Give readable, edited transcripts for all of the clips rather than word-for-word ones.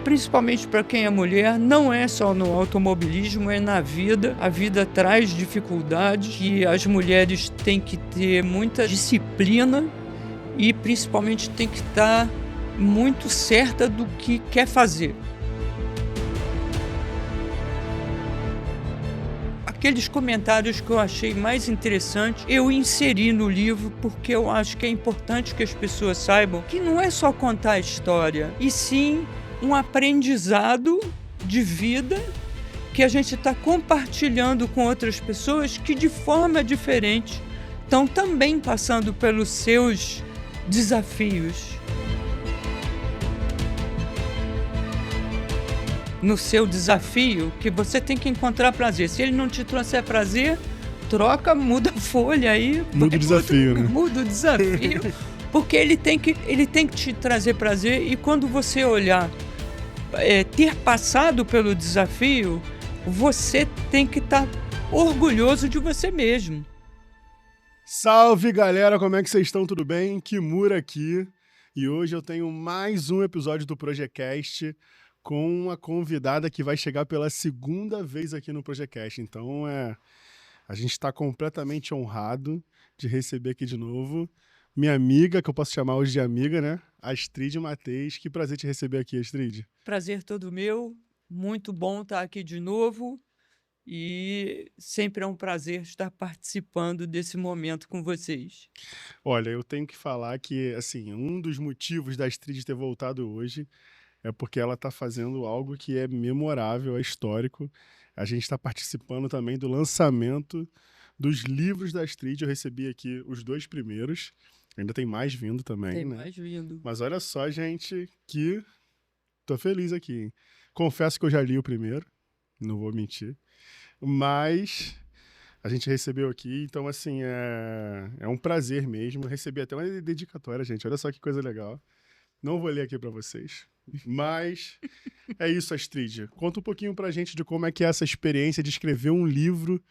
principalmente para quem é mulher, não é só no automobilismo, é na vida. A vida traz dificuldades e as mulheres têm que ter muita disciplina e principalmente tem que estar muito certa do que quer fazer. Aqueles comentários que eu achei mais interessantes, eu inseri no livro porque eu acho que é importante que as pessoas saibam que não é só contar a história, e sim um aprendizado de vida que a gente está compartilhando com outras pessoas que de forma diferente estão também passando pelos seus desafios. No seu desafio, que você tem que encontrar prazer. Se ele não te trouxer prazer, troca, muda a folha aí. Muda o desafio, né? Muda o desafio, porque ele tem que te trazer prazer, e quando você olhar, ter passado pelo desafio, você tem que estar orgulhoso de você mesmo. Salve, galera! Como é que vocês estão? Tudo bem? Kimura aqui. E hoje eu tenho mais um episódio do Projecast com uma convidada que vai chegar pela segunda vez aqui no Projecast. Então, a gente está completamente honrado de receber aqui de novo minha amiga, que eu posso chamar hoje de amiga, né? Astrid Mateis. Que prazer te receber aqui, Astrid. Prazer todo meu. Muito bom estar aqui de novo. E sempre é um prazer estar participando desse momento com vocês. Olha, eu tenho que falar que, assim, um dos motivos da Astrid ter voltado hoje é porque ela está fazendo algo que é memorável, é histórico. A gente está participando também do lançamento dos livros da Astrid. Eu recebi aqui os 2 primeiros. Ainda tem mais vindo também, Tem né? mais vindo. Mas olha só, gente, que tô feliz aqui, hein? Confesso que eu já li o primeiro, não vou mentir. Mas a gente recebeu aqui, então, assim, é um prazer mesmo. Eu recebi até uma dedicatória, gente. Olha só que coisa legal. Não vou ler aqui para vocês. Mas é isso, Astrid. Conta um pouquinho pra gente de como é que é essa experiência de escrever um livro.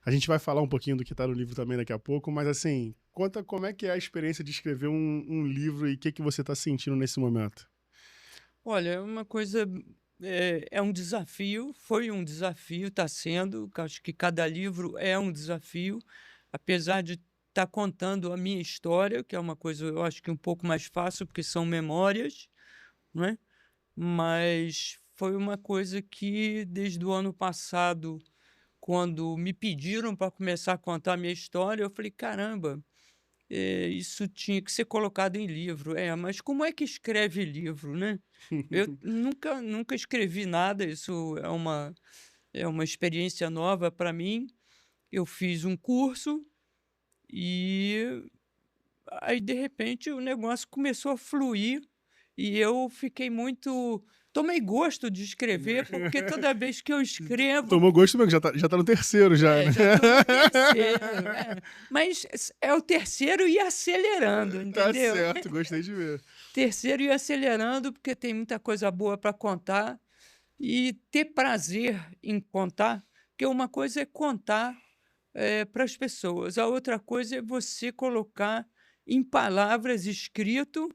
A gente vai falar um pouquinho do que tá no livro também daqui a pouco, mas assim, conta como é que é a experiência de escrever um livro e o que você tá sentindo nesse momento. Olha, é uma coisa, é um desafio, foi um desafio, está sendo, acho que cada livro é um desafio, apesar de estar contando a minha história, que é uma coisa, eu acho que um pouco mais fácil, porque são memórias, não é? Mas foi uma coisa que desde o ano passado, quando me pediram para começar a contar a minha história, eu falei, caramba, isso tinha que ser colocado em livro. Mas como é que escreve livro, né? Eu nunca escrevi nada, isso é uma experiência nova para mim. Eu fiz um curso e aí, de repente, o negócio começou a fluir e eu fiquei muito. Tomei gosto de escrever, porque toda vez que eu escrevo. Tomou gosto mesmo, já tá no terceiro já, né? Já estou no terceiro, né? Mas é o terceiro e acelerando, Tá entendeu? certo, gostei de ver. Terceiro e acelerando, porque tem muita coisa boa para contar e ter prazer em contar, porque uma coisa é contar para as pessoas, a outra coisa é você colocar em palavras escrito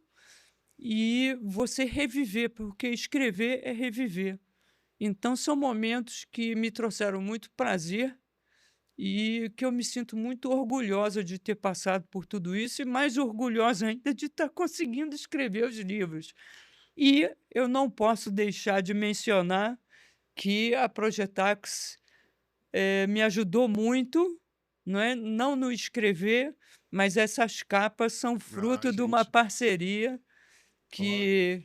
e você reviver, porque escrever é reviver. Então, são momentos que me trouxeram muito prazer e que eu me sinto muito orgulhosa de ter passado por tudo isso e mais orgulhosa ainda de estar conseguindo escrever os livros. E eu não posso deixar de mencionar que a Projetax me ajudou muito, não é? Não no escrever, mas essas capas são fruto de uma gente. parceria que,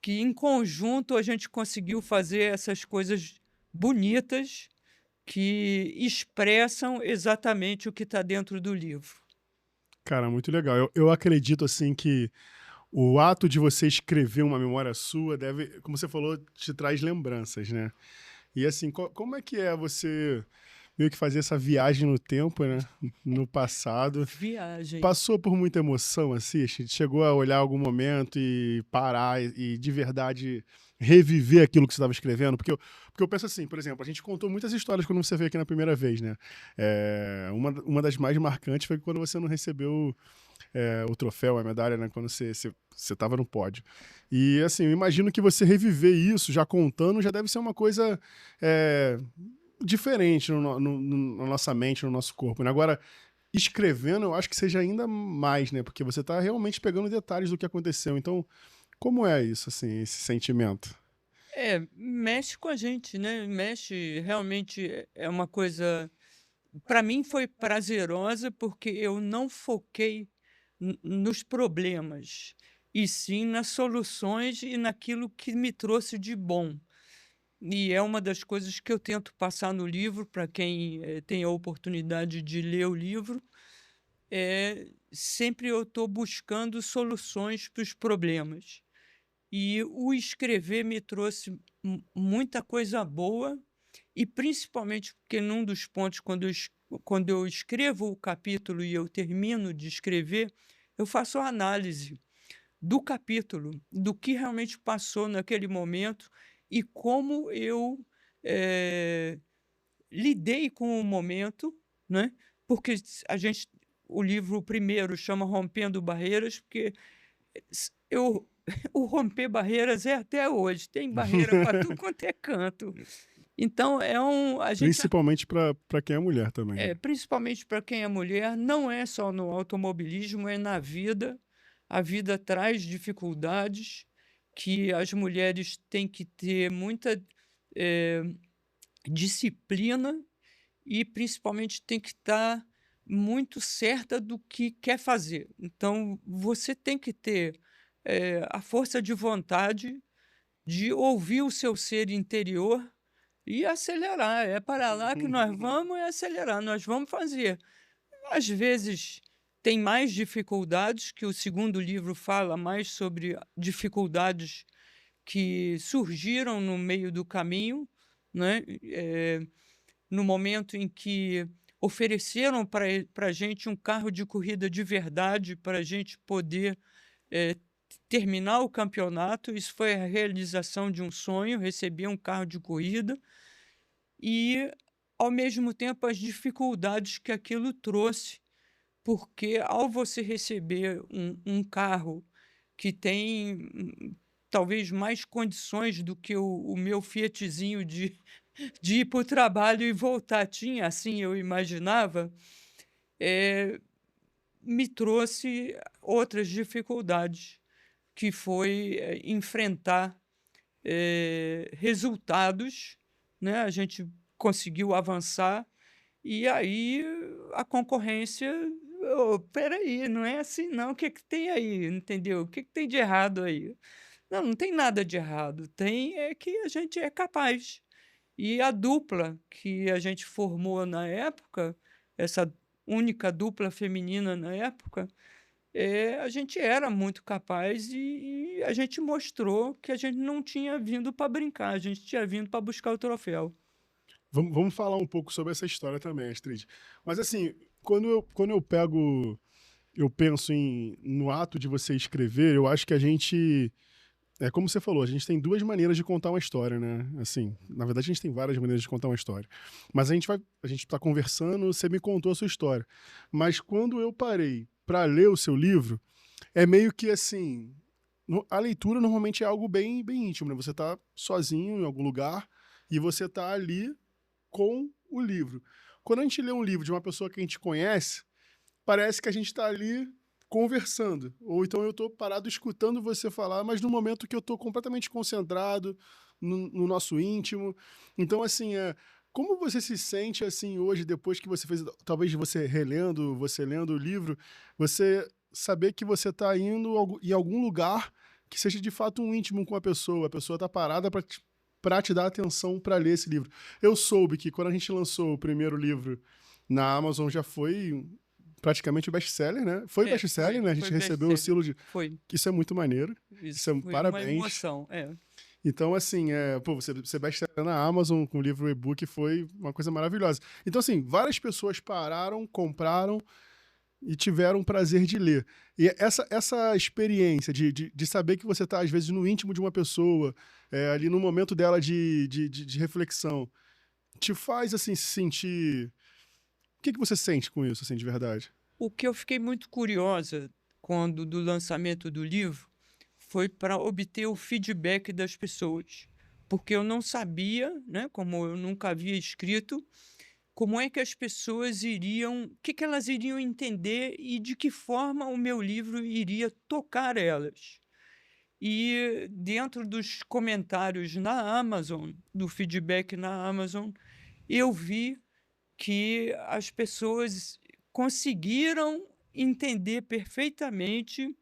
que em conjunto a gente conseguiu fazer essas coisas bonitas que expressam exatamente o que está dentro do livro. Cara, muito legal. Eu acredito, assim, que o ato de você escrever uma memória sua deve, como você falou, te traz lembranças, né? E assim, como é que é você meio que fazer essa viagem no tempo, né? No passado. Viagem. Passou por muita emoção, assim? Chegou a olhar algum momento e parar e de verdade reviver aquilo que você estava escrevendo? Porque eu penso assim, por exemplo, a gente contou muitas histórias quando você veio aqui na primeira vez, né? Uma das mais marcantes foi quando você não recebeu o troféu, a medalha, né, quando você estava no pódio. E assim, eu imagino que você reviver isso, já contando, já deve ser uma coisa diferente na nossa mente, no nosso corpo, né? Agora, escrevendo, eu acho que seja ainda mais, né? Porque você está realmente pegando detalhes do que aconteceu. Então, como é isso, assim, esse sentimento? Mexe com a gente, né, mexe realmente é uma coisa para mim foi prazerosa, porque eu não foquei nos problemas, e sim nas soluções e naquilo que me trouxe de bom. E é uma das coisas que eu tento passar no livro para quem, tem a oportunidade de ler o livro, sempre eu estou buscando soluções para os problemas. E o escrever me trouxe muita coisa boa, e principalmente porque num dos pontos, quando eu escrevo o capítulo e eu termino de escrever, eu faço a análise do capítulo, do que realmente passou naquele momento e como eu, eh, lidei com o momento, né, porque o livro primeiro chama Rompendo Barreiras, porque eu o romper barreiras é até hoje, tem barreira para tudo quanto é canto. Então a gente Principalmente para quem é mulher também, né? principalmente para quem é mulher, não é só no automobilismo, é na vida. A vida traz dificuldades que as mulheres têm que ter muita, eh, disciplina, e principalmente tem que estar muito certa do que quer fazer. Então você tem que ter, a força de vontade de ouvir o seu ser interior e acelerar. É para lá que nós vamos, é acelerar, nós vamos fazer. Às vezes tem mais dificuldades, que o segundo livro fala mais sobre dificuldades que surgiram no meio do caminho, né? No momento em que ofereceram para a gente um carro de corrida de verdade, para a gente poder, eh, terminar o campeonato. Isso foi a realização de um sonho, receber um carro de corrida, e, ao mesmo tempo, as dificuldades que aquilo trouxe, porque ao você receber um carro que tem, talvez mais condições do que o meu Fiatzinho de ir para o trabalho e voltar tinha, assim eu imaginava, eh, me trouxe outras dificuldades, que foi, enfrentar, resultados, né, a gente conseguiu avançar, e aí a concorrência: "Ô, espera aí, não é assim não, o que que tem aí?", entendeu? "O que que tem de errado aí?". Não, não tem nada de errado, tem é que a gente é capaz. E a dupla que a gente formou na época, essa única dupla feminina na época, a gente era muito capaz, e a gente mostrou que a gente não tinha vindo para brincar, a gente tinha vindo para buscar o troféu. Vamos falar um pouco sobre essa história também, Astrid. Mas assim, quando eu penso no ato de você escrever, eu acho que a gente, é como você falou, a gente tem duas maneiras de contar uma história, né? Assim, na verdade a gente tem várias maneiras de contar uma história. Mas a gente tá conversando, você me contou a sua história. Mas quando eu parei para ler o seu livro, é meio que assim, a leitura normalmente é algo bem íntimo, né? Você tá sozinho em algum lugar e você tá ali com o livro. Quando a gente lê um livro de uma pessoa que a gente conhece, parece que a gente está ali conversando. Ou então eu estou parado escutando você falar, mas no momento que eu estou completamente concentrado no nosso íntimo. Então, assim, como você se sente assim hoje, depois que você fez, talvez você relendo, você lendo o livro, você saber que você está indo em algum lugar que seja de fato um íntimo com a pessoa está parada para te dar atenção para ler esse livro. Eu soube que quando a gente lançou o primeiro livro na Amazon já foi praticamente o best-seller, né? Foi best-seller, né? A Foi gente recebeu o best-seller. selo de... Foi. Isso é muito maneiro. Isso Isso é foi uma parabéns. emoção. Então, assim, pô, você best-seller na Amazon com o livro e-book foi uma coisa maravilhosa. Então, assim, várias pessoas pararam, compraram e tiveram o prazer de ler. E essa experiência de saber que você está, às vezes, no íntimo de uma pessoa, ali no momento dela de reflexão, te faz, assim, se sentir... O que você sente com isso, assim, de verdade? O que eu fiquei muito curiosa, quando do lançamento do livro, foi para obter o feedback das pessoas, porque eu não sabia, né, como eu nunca havia escrito, como é que as pessoas iriam, o que que elas iriam entender e de que forma o meu livro iria tocar elas. E dentro dos comentários na Amazon, do feedback na Amazon, eu vi que as pessoas conseguiram entender perfeitamente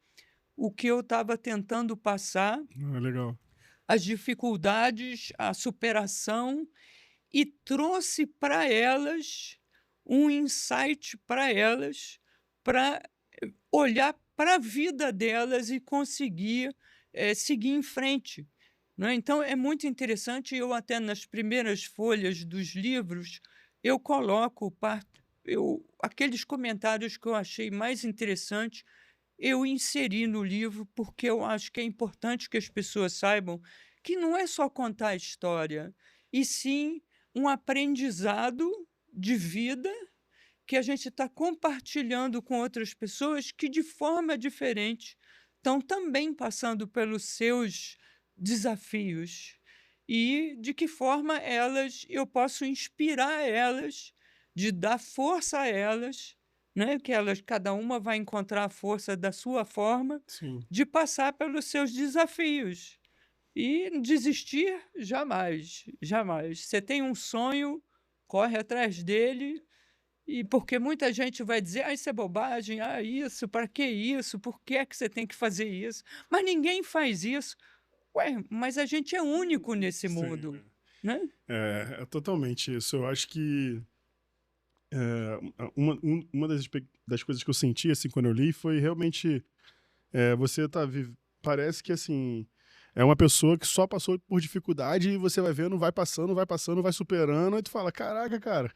o que eu estava tentando passar, Ah, legal. as dificuldades, a superação, e trouxe para elas um insight para elas, para olhar para a vida delas e conseguir, seguir em frente, né. Então é muito interessante, eu até nas primeiras folhas dos livros, eu coloco aqueles comentários que eu achei mais interessantes, eu inseri no livro, porque eu acho que é importante que as pessoas saibam que não é só contar a história, e sim um aprendizado de vida que a gente está compartilhando com outras pessoas que, de forma diferente, estão também passando pelos seus desafios. E de que forma eu posso inspirar elas, de dar força a elas, né? Que elas, cada uma vai encontrar a força da sua forma, Sim. de passar pelos seus desafios. E desistir, jamais, jamais. Você tem um sonho, corre atrás dele, e porque muita gente vai dizer: "Ah, isso é bobagem. Ah, isso, para que isso? Por que é que você tem que fazer isso?" Mas ninguém faz isso. Ué, mas a gente é único nesse Sim. mundo, né? É totalmente isso. Eu acho que uma das coisas que eu senti assim quando eu li foi realmente você parece que assim é uma pessoa que só passou por dificuldade e você vai vendo, vai passando, vai superando, e tu fala, caraca, cara,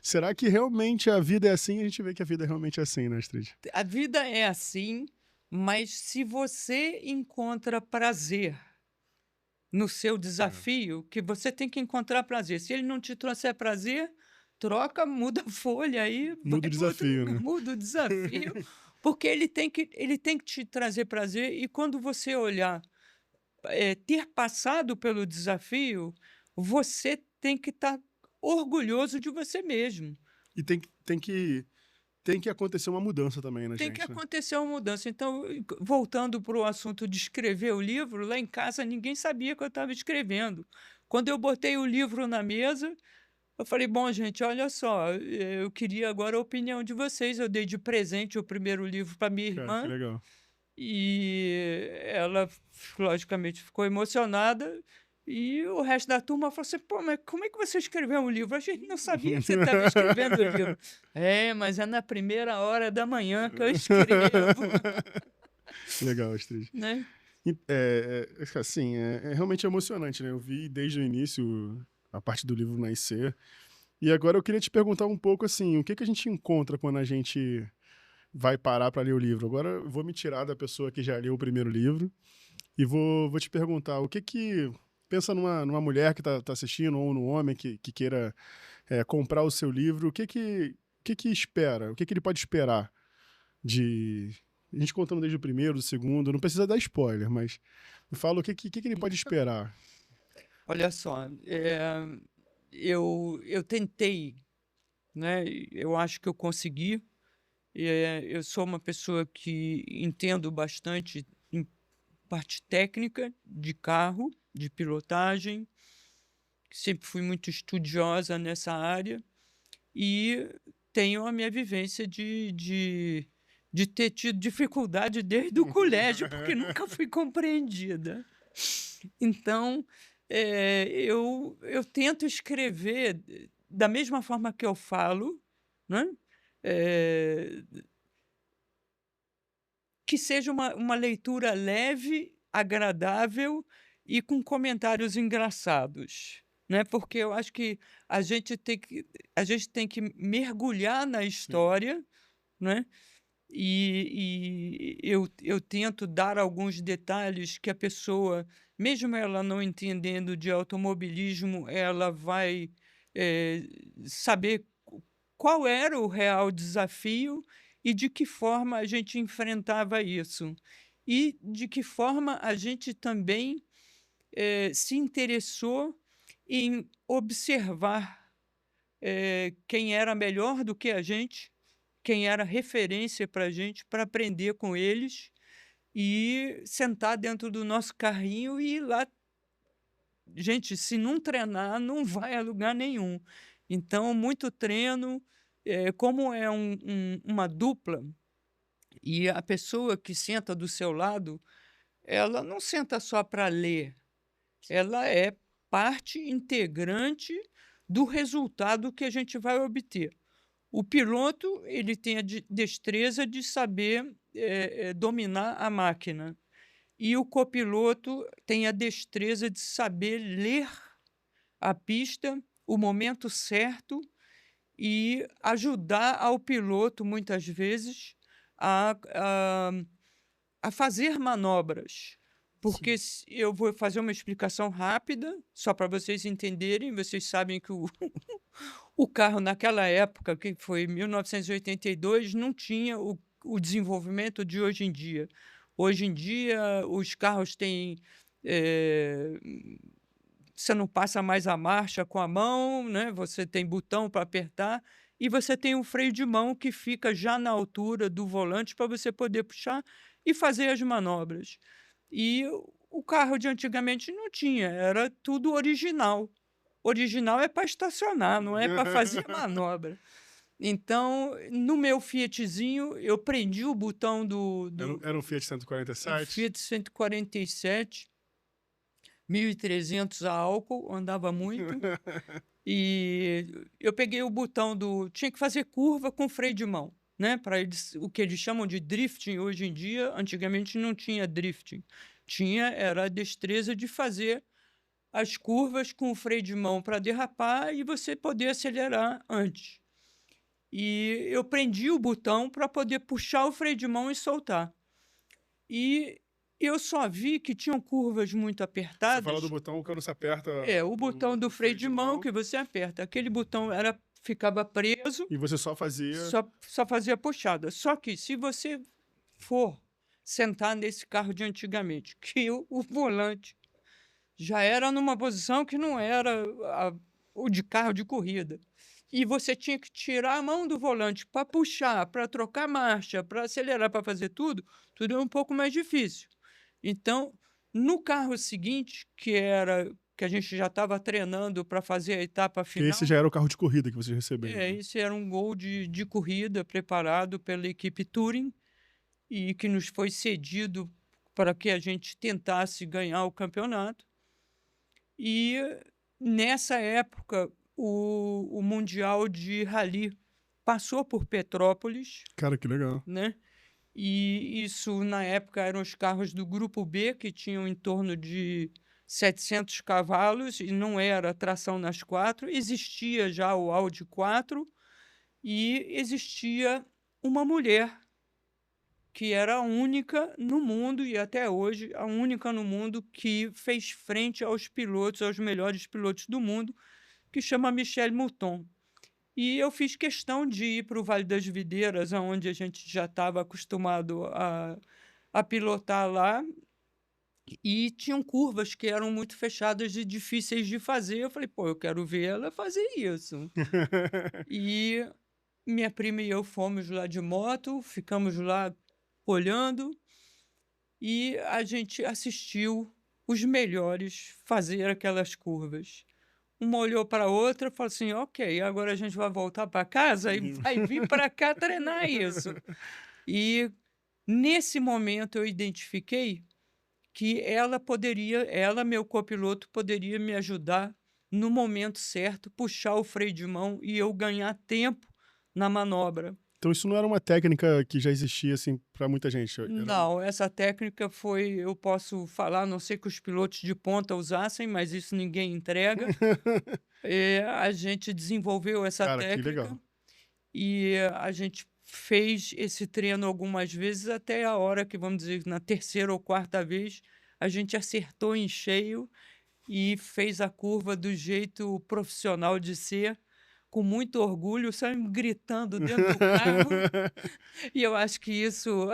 será que realmente a vida é assim? A gente vê que a vida realmente é assim, né, Astrid? A vida é assim, mas se você encontra prazer no seu É. desafio, que você tem que encontrar prazer. Se ele não te trouxer prazer, troca, muda a folha aí, Muda vai o para outro, desafio, né? muda o desafio, porque ele tem que te trazer prazer, e quando você olhar, ter passado pelo desafio, você tem que estar orgulhoso de você mesmo. E tem que acontecer uma mudança também na Tem que gente, né? acontecer uma mudança. Então, voltando para o assunto de escrever o livro, lá em casa ninguém sabia que eu estava escrevendo. Quando eu botei o livro na mesa, eu falei: "Bom, gente, olha só, eu queria agora a opinião de vocês". Eu dei de presente o primeiro livro para minha Cara, que irmã, legal. e ela, logicamente, ficou emocionada, e o resto da turma falou assim: "Pô, mas como é que você escreveu um livro? A gente não sabia que você estava escrevendo o livro". "É, mas é na primeira hora da manhã que eu escrevo", Legal, Astrid. né. Assim, é realmente emocionante, né? Eu vi desde o início a parte do livro nascer. E agora eu queria te perguntar um pouco assim, o que que a gente encontra quando a gente vai parar para ler o livro? Agora eu vou me tirar da pessoa que já leu o primeiro livro e vou te perguntar o que que. Pensa numa mulher que tá assistindo, ou num homem que queira comprar o seu livro, o que que espera? O que que ele pode esperar de. A gente contando desde o primeiro, do segundo, não precisa dar spoiler, mas me fala o que que ele pode esperar. Olha só, eu tentei, né, eu acho que eu consegui. Eu sou uma pessoa que entendo bastante em parte técnica de carro, de pilotagem, sempre fui muito estudiosa nessa área, e tenho a minha vivência de ter tido dificuldade desde o colégio, porque nunca fui compreendida. Então, eu tento escrever da mesma forma que eu falo, né? Eh, que seja uma leitura leve, agradável e com comentários engraçados, né, porque eu acho que a gente tem que mergulhar na Sim. história, né, e eu tento dar alguns detalhes que a pessoa, mesmo ela não entendendo de automobilismo, ela vai, saber qual era o real desafio, e de que forma a gente enfrentava isso. E de que forma a gente também se interessou em observar quem era melhor do que a gente, quem era referência para a gente, para aprender com eles e sentar dentro do nosso carrinho e ir lá. Gente, se não treinar, não vai a lugar nenhum. Então, muito treino, como é uma dupla, e a pessoa que senta do seu lado, ela não senta só para ler, ela é parte integrante do resultado que a gente vai obter. O piloto, ele tem a destreza de saber dominar a máquina. E o copiloto tem a destreza de saber ler a pista, o momento certo e ajudar ao piloto, muitas vezes, a, a, a fazer manobras. Porque eu vou fazer uma explicação rápida, só para vocês entenderem. Vocês sabem que o carro, naquela época, que foi 1982, não tinha o desenvolvimento de hoje em dia. Hoje em dia, os carros têm. Você não passa mais a marcha com a mão, né? Você tem botão para apertar e você tem um freio de mão que fica já na altura do volante para você poder puxar e fazer as manobras. E o carro de antigamente não tinha, era tudo original. Original é para estacionar, não é para fazer manobra. Então, no meu Fiatzinho, eu prendi o botão Era um Fiat 147? Fiat 147, 1.300 a álcool, andava muito. E eu peguei o botão tinha que fazer curva com freio de mão, né? Para eles, o que eles chamam de drifting hoje em dia, antigamente não tinha drifting. Era a destreza de fazer as curvas com o freio de mão para derrapar e você poder acelerar antes. E eu prendi o botão para poder puxar o freio de mão e soltar. E eu só vi que tinham curvas muito apertadas. Você fala do botão quando você aperta. O botão do freio de mão que você aperta. Aquele botão ficava preso. E você só fazia. Só fazia puxada. Só que se você for sentar nesse carro de antigamente, que o volante já era numa posição que não era o de carro de corrida. E você tinha que tirar a mão do volante para puxar, para trocar marcha, para acelerar, para fazer tudo é um pouco mais difícil. Então, no carro seguinte, que a gente já estava treinando para fazer a etapa final. Esse já era o carro de corrida que vocês receberam. Esse era um Gol de corrida preparado pela equipe Touring e que nos foi cedido para que a gente tentasse ganhar o campeonato. E nessa época, o Mundial de Rally passou por Petrópolis. Cara, que legal. Né? E isso, na época, eram os carros do Grupo B, que tinham em torno de 700 cavalos, e não era tração nas quatro. Existia já o Audi 4 e existia uma mulher que era a única no mundo, e até hoje, a única no mundo que fez frente aos pilotos, aos melhores pilotos do mundo, que chama Michèle Mouton. E eu fiz questão de ir para o Vale das Videiras, onde a gente já estava acostumado a pilotar lá, e tinham curvas que eram muito fechadas e difíceis de fazer. Eu falei, eu quero ver ela fazer isso. E minha prima e eu fomos lá de moto, ficamos lá olhando, e a gente assistiu os melhores fazer aquelas curvas. Uma olhou para a outra e falou assim, ok, agora a gente vai voltar para casa e vai vir para cá treinar isso. E nesse momento eu identifiquei que ela, meu copiloto, poderia me ajudar no momento certo, puxar o freio de mão e eu ganhar tempo na manobra. Então isso não era uma técnica que já existia assim para muita gente? Não, essa técnica eu posso falar, a não sei que os pilotos de ponta usassem, mas isso ninguém entrega. A gente desenvolveu essa técnica. Que legal. E a gente fez esse treino algumas vezes até a hora que, vamos dizer, na terceira ou quarta vez, a gente acertou em cheio e fez a curva do jeito profissional de ser, com muito orgulho, saímos gritando dentro do carro. E eu acho que isso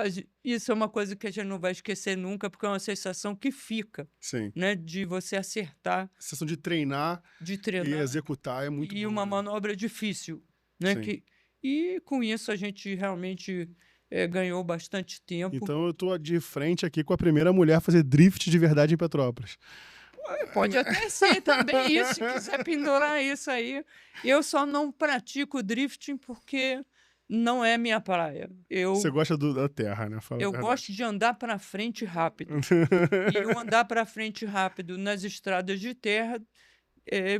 é uma coisa que a gente não vai esquecer nunca, porque é uma sensação que fica, Sim. né, de você acertar, A sensação de treinar de e treinar, executar é muito e bom, uma né? manobra difícil, né, Sim. e com isso a gente realmente, ganhou bastante tempo. Então eu tô de frente aqui com a primeira mulher a fazer drift de verdade em Petrópolis. Pode até ser também isso, se quiser pendurar isso aí. Eu só não pratico drifting porque não é minha praia. Você Eu gosta da terra, né? Fala a eu verdade. gosto de andar para frente rápido. E o andar para frente rápido nas estradas de terra,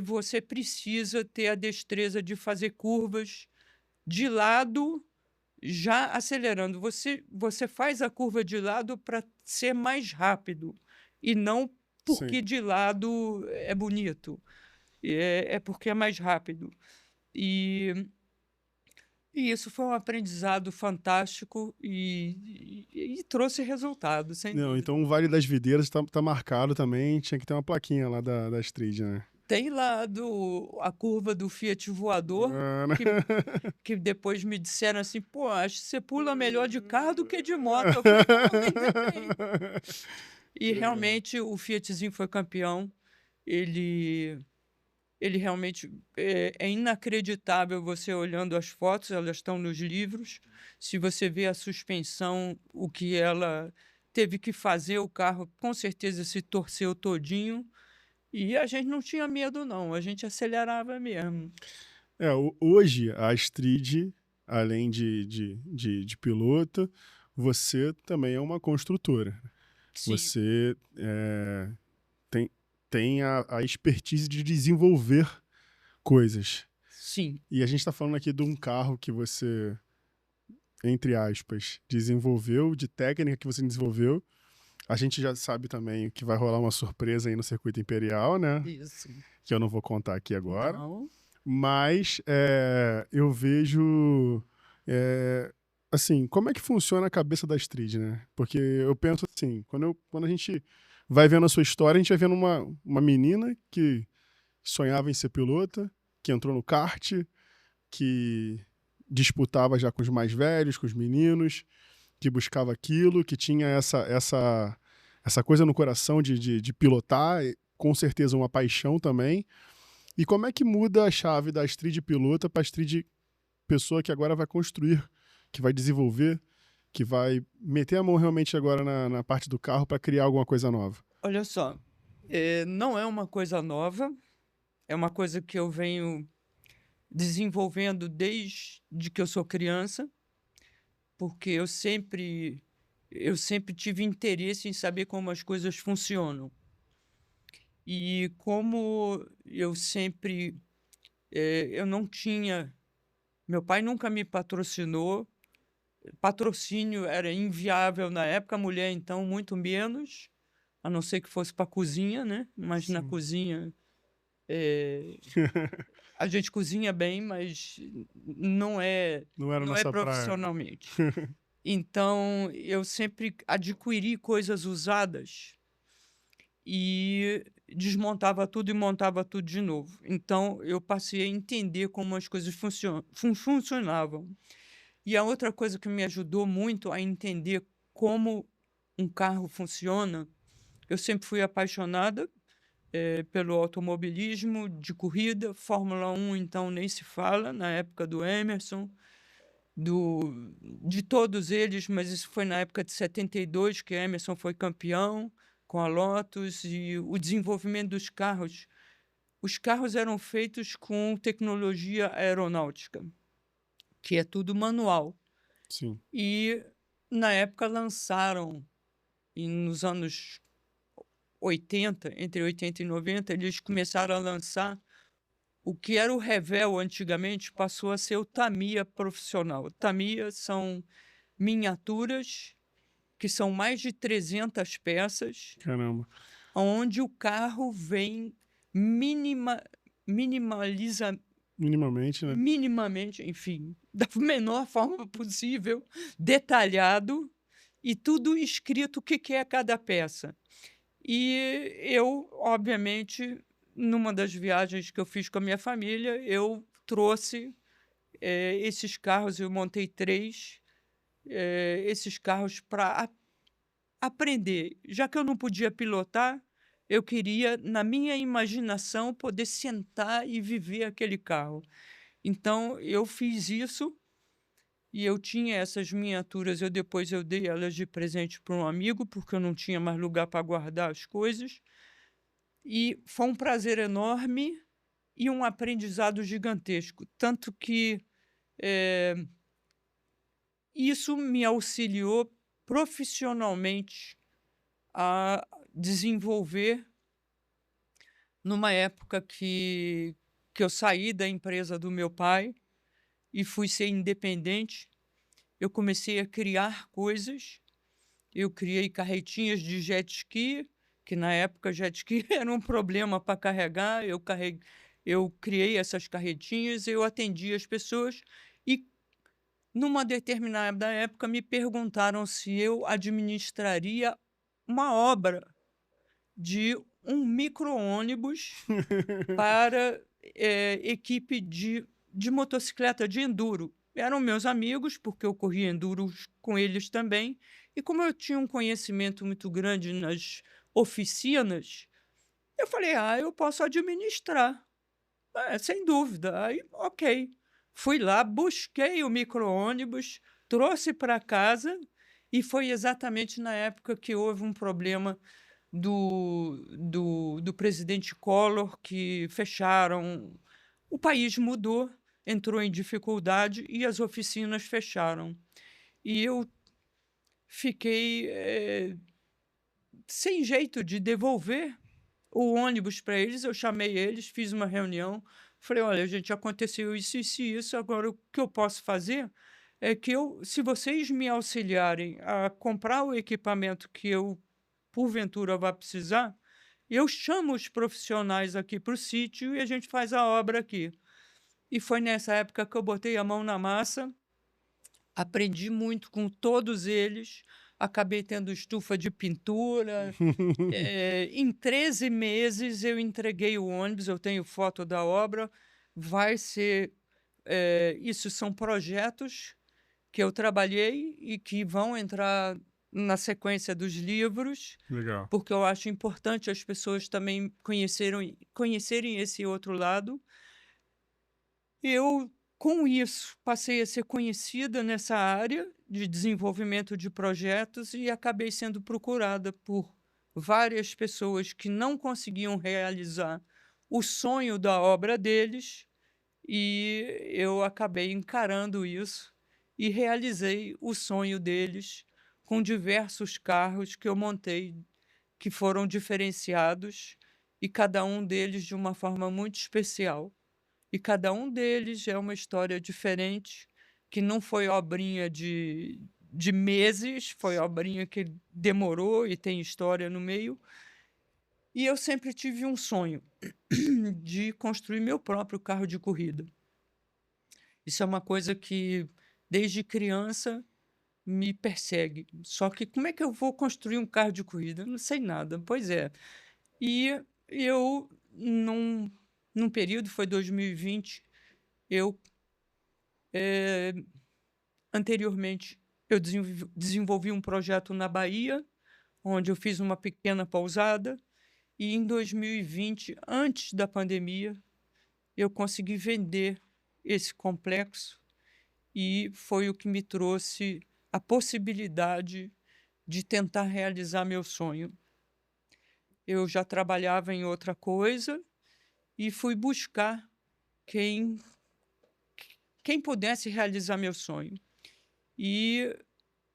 você precisa ter a destreza de fazer curvas de lado, já acelerando. Você faz a curva de lado para ser mais rápido e não Sim. porque de lado é bonito, é porque é mais rápido. E e isso foi um aprendizado fantástico e trouxe resultado, sem Não, dúvida. então o Vale das Videiras tá marcado também. Tinha que ter uma plaquinha lá da Street, né? Tem lá a curva do Fiat Voador, que que depois me disseram assim: "Pô, acho que você pula melhor de carro do que de moto". Eu falei: "Pô, ainda bem". E Que legal. realmente o Fiatzinho foi campeão. Ele ele realmente é inacreditável você olhando as fotos, elas estão nos livros. Se você vê a suspensão, o que ela teve que fazer, o carro com certeza se torceu todinho. E a gente não tinha medo não, a gente acelerava mesmo. Hoje a Street, além de piloto, você também é uma construtora. Sim, Você tem, tem a expertise de desenvolver coisas. sim. E a gente está falando aqui de um carro que você, entre aspas, desenvolveu, de técnica que você desenvolveu. A gente já sabe também que vai rolar uma surpresa aí no Circuito Imperial, né? Isso. Que eu não vou contar aqui agora. Não. Mas eu vejo. é, assim, como é que funciona a cabeça da Astrid, né? Porque eu penso assim, quando a gente vai vendo a sua história, a gente vai vendo uma menina que sonhava em ser pilota, que entrou no kart, que disputava já com os mais velhos, com os meninos, que buscava aquilo, que tinha essa coisa no coração de pilotar, e com certeza uma paixão também. E como é que muda a chave da Astrid pilota para a Astrid pessoa que agora vai construir, que vai desenvolver, que vai meter a mão realmente agora na parte do carro para criar alguma coisa nova? Olha só, não é uma coisa nova, é uma coisa que eu venho desenvolvendo desde que eu sou criança, porque eu sempre tive interesse em saber como as coisas funcionam. E como eu sempre, eu não tinha meu pai nunca me patrocinou, patrocínio era inviável na época, a mulher então muito menos, a não ser que fosse para cozinha, né, mas na Sim. cozinha, eh, a gente cozinha bem, mas não é Não era não é nossa praia. profissionalmente. Então eu sempre adquiri coisas usadas e desmontava tudo e montava tudo de novo. Então eu passei a entender como as coisas funcionavam. E a outra coisa que me ajudou muito a entender como um carro funciona, eu sempre fui apaixonada, pelo automobilismo de corrida, Fórmula 1 então nem se fala, na época do Emerson, de todos eles, mas isso foi na época de 72 que Emerson foi campeão com a Lotus e o desenvolvimento dos carros. Os carros eram feitos com tecnologia aeronáutica, que é tudo manual. Sim. E na época lançaram, nos anos 80, entre 80 e 90, eles começaram a lançar o que era o Revel antigamente, passou a ser o Tamiya profissional. Tamiya são miniaturas que são mais de 300 peças, Caramba. onde o carro vem minima, minimaliza, Minimamente, né? minimamente, enfim, da menor forma possível, detalhado e tudo escrito o que que é cada peça. E eu, obviamente, numa das viagens que eu fiz com a minha família, eu trouxe esses carros, eu montei 3, esses carros para aprender. Já que eu não podia pilotar, eu queria, na minha imaginação, poder sentar e viver aquele carro. Então eu fiz isso e eu tinha essas miniaturas, depois eu dei elas de presente para um amigo, porque eu não tinha mais lugar para guardar as coisas. E foi um prazer enorme e um aprendizado gigantesco. Tanto que eh, isso me auxiliou profissionalmente a desenvolver numa época que eu saí da empresa do meu pai e fui ser independente. Eu comecei a criar coisas. Eu criei carretinhas de jet ski, que na época jet ski era um problema para carregar. Eu criei essas carretinhas, eu atendia as pessoas e, numa determinada época, me perguntaram se eu administraria uma obra de um micro-ônibus para equipe de motocicleta de enduro. Eram meus amigos, porque eu corria enduros com eles também, e como eu tinha um conhecimento muito grande nas oficinas, eu falei: "Ah, eu posso administrar". Sem dúvida. Aí, ok. Fui lá, busquei o micro-ônibus, trouxe para casa, e foi exatamente na época que houve um problema do presidente Collor, que fecharam. O país mudou, entrou em dificuldade e as oficinas fecharam. E eu fiquei sem jeito de devolver o ônibus para eles. Eu chamei eles, fiz uma reunião, falei: "Olha, gente, aconteceu isso e isso, agora o que eu posso fazer é que se vocês me auxiliarem a comprar o equipamento que eu porventura vá precisar, eu chamo os profissionais aqui para o sítio e a gente faz a obra aqui". E foi nessa época que eu botei a mão na massa, aprendi muito com todos eles, acabei tendo estufa de pintura. Em 13 meses eu entreguei o ônibus, eu tenho foto da obra. Vai ser, isso são projetos que eu trabalhei e que vão entrar na sequência dos livros, Legal. porque eu acho importante as pessoas também conhecerem esse outro lado. Eu, com isso, passei a ser conhecida nessa área de desenvolvimento de projetos e acabei sendo procurada por várias pessoas que não conseguiam realizar o sonho da obra deles, e eu acabei encarando isso e realizei o sonho deles com diversos carros que eu montei, que foram diferenciados, e cada um deles de uma forma muito especial. E cada um deles é uma história diferente, que não foi obrinha de meses, foi obrinha que demorou e tem história no meio. E eu sempre tive um sonho de construir meu próprio carro de corrida. Isso é uma coisa que, desde criança, me persegue. Só que como é que eu vou construir um carro de corrida? Eu não sei nada. Pois é. E eu, num período, foi 2020, eu anteriormente, eu desenvolvi um projeto na Bahia, onde eu fiz uma pequena pousada, e em 2020, antes da pandemia, eu consegui vender esse complexo, e foi o que me trouxe a possibilidade de tentar realizar meu sonho. Eu já trabalhava em outra coisa e fui buscar quem pudesse realizar meu sonho. E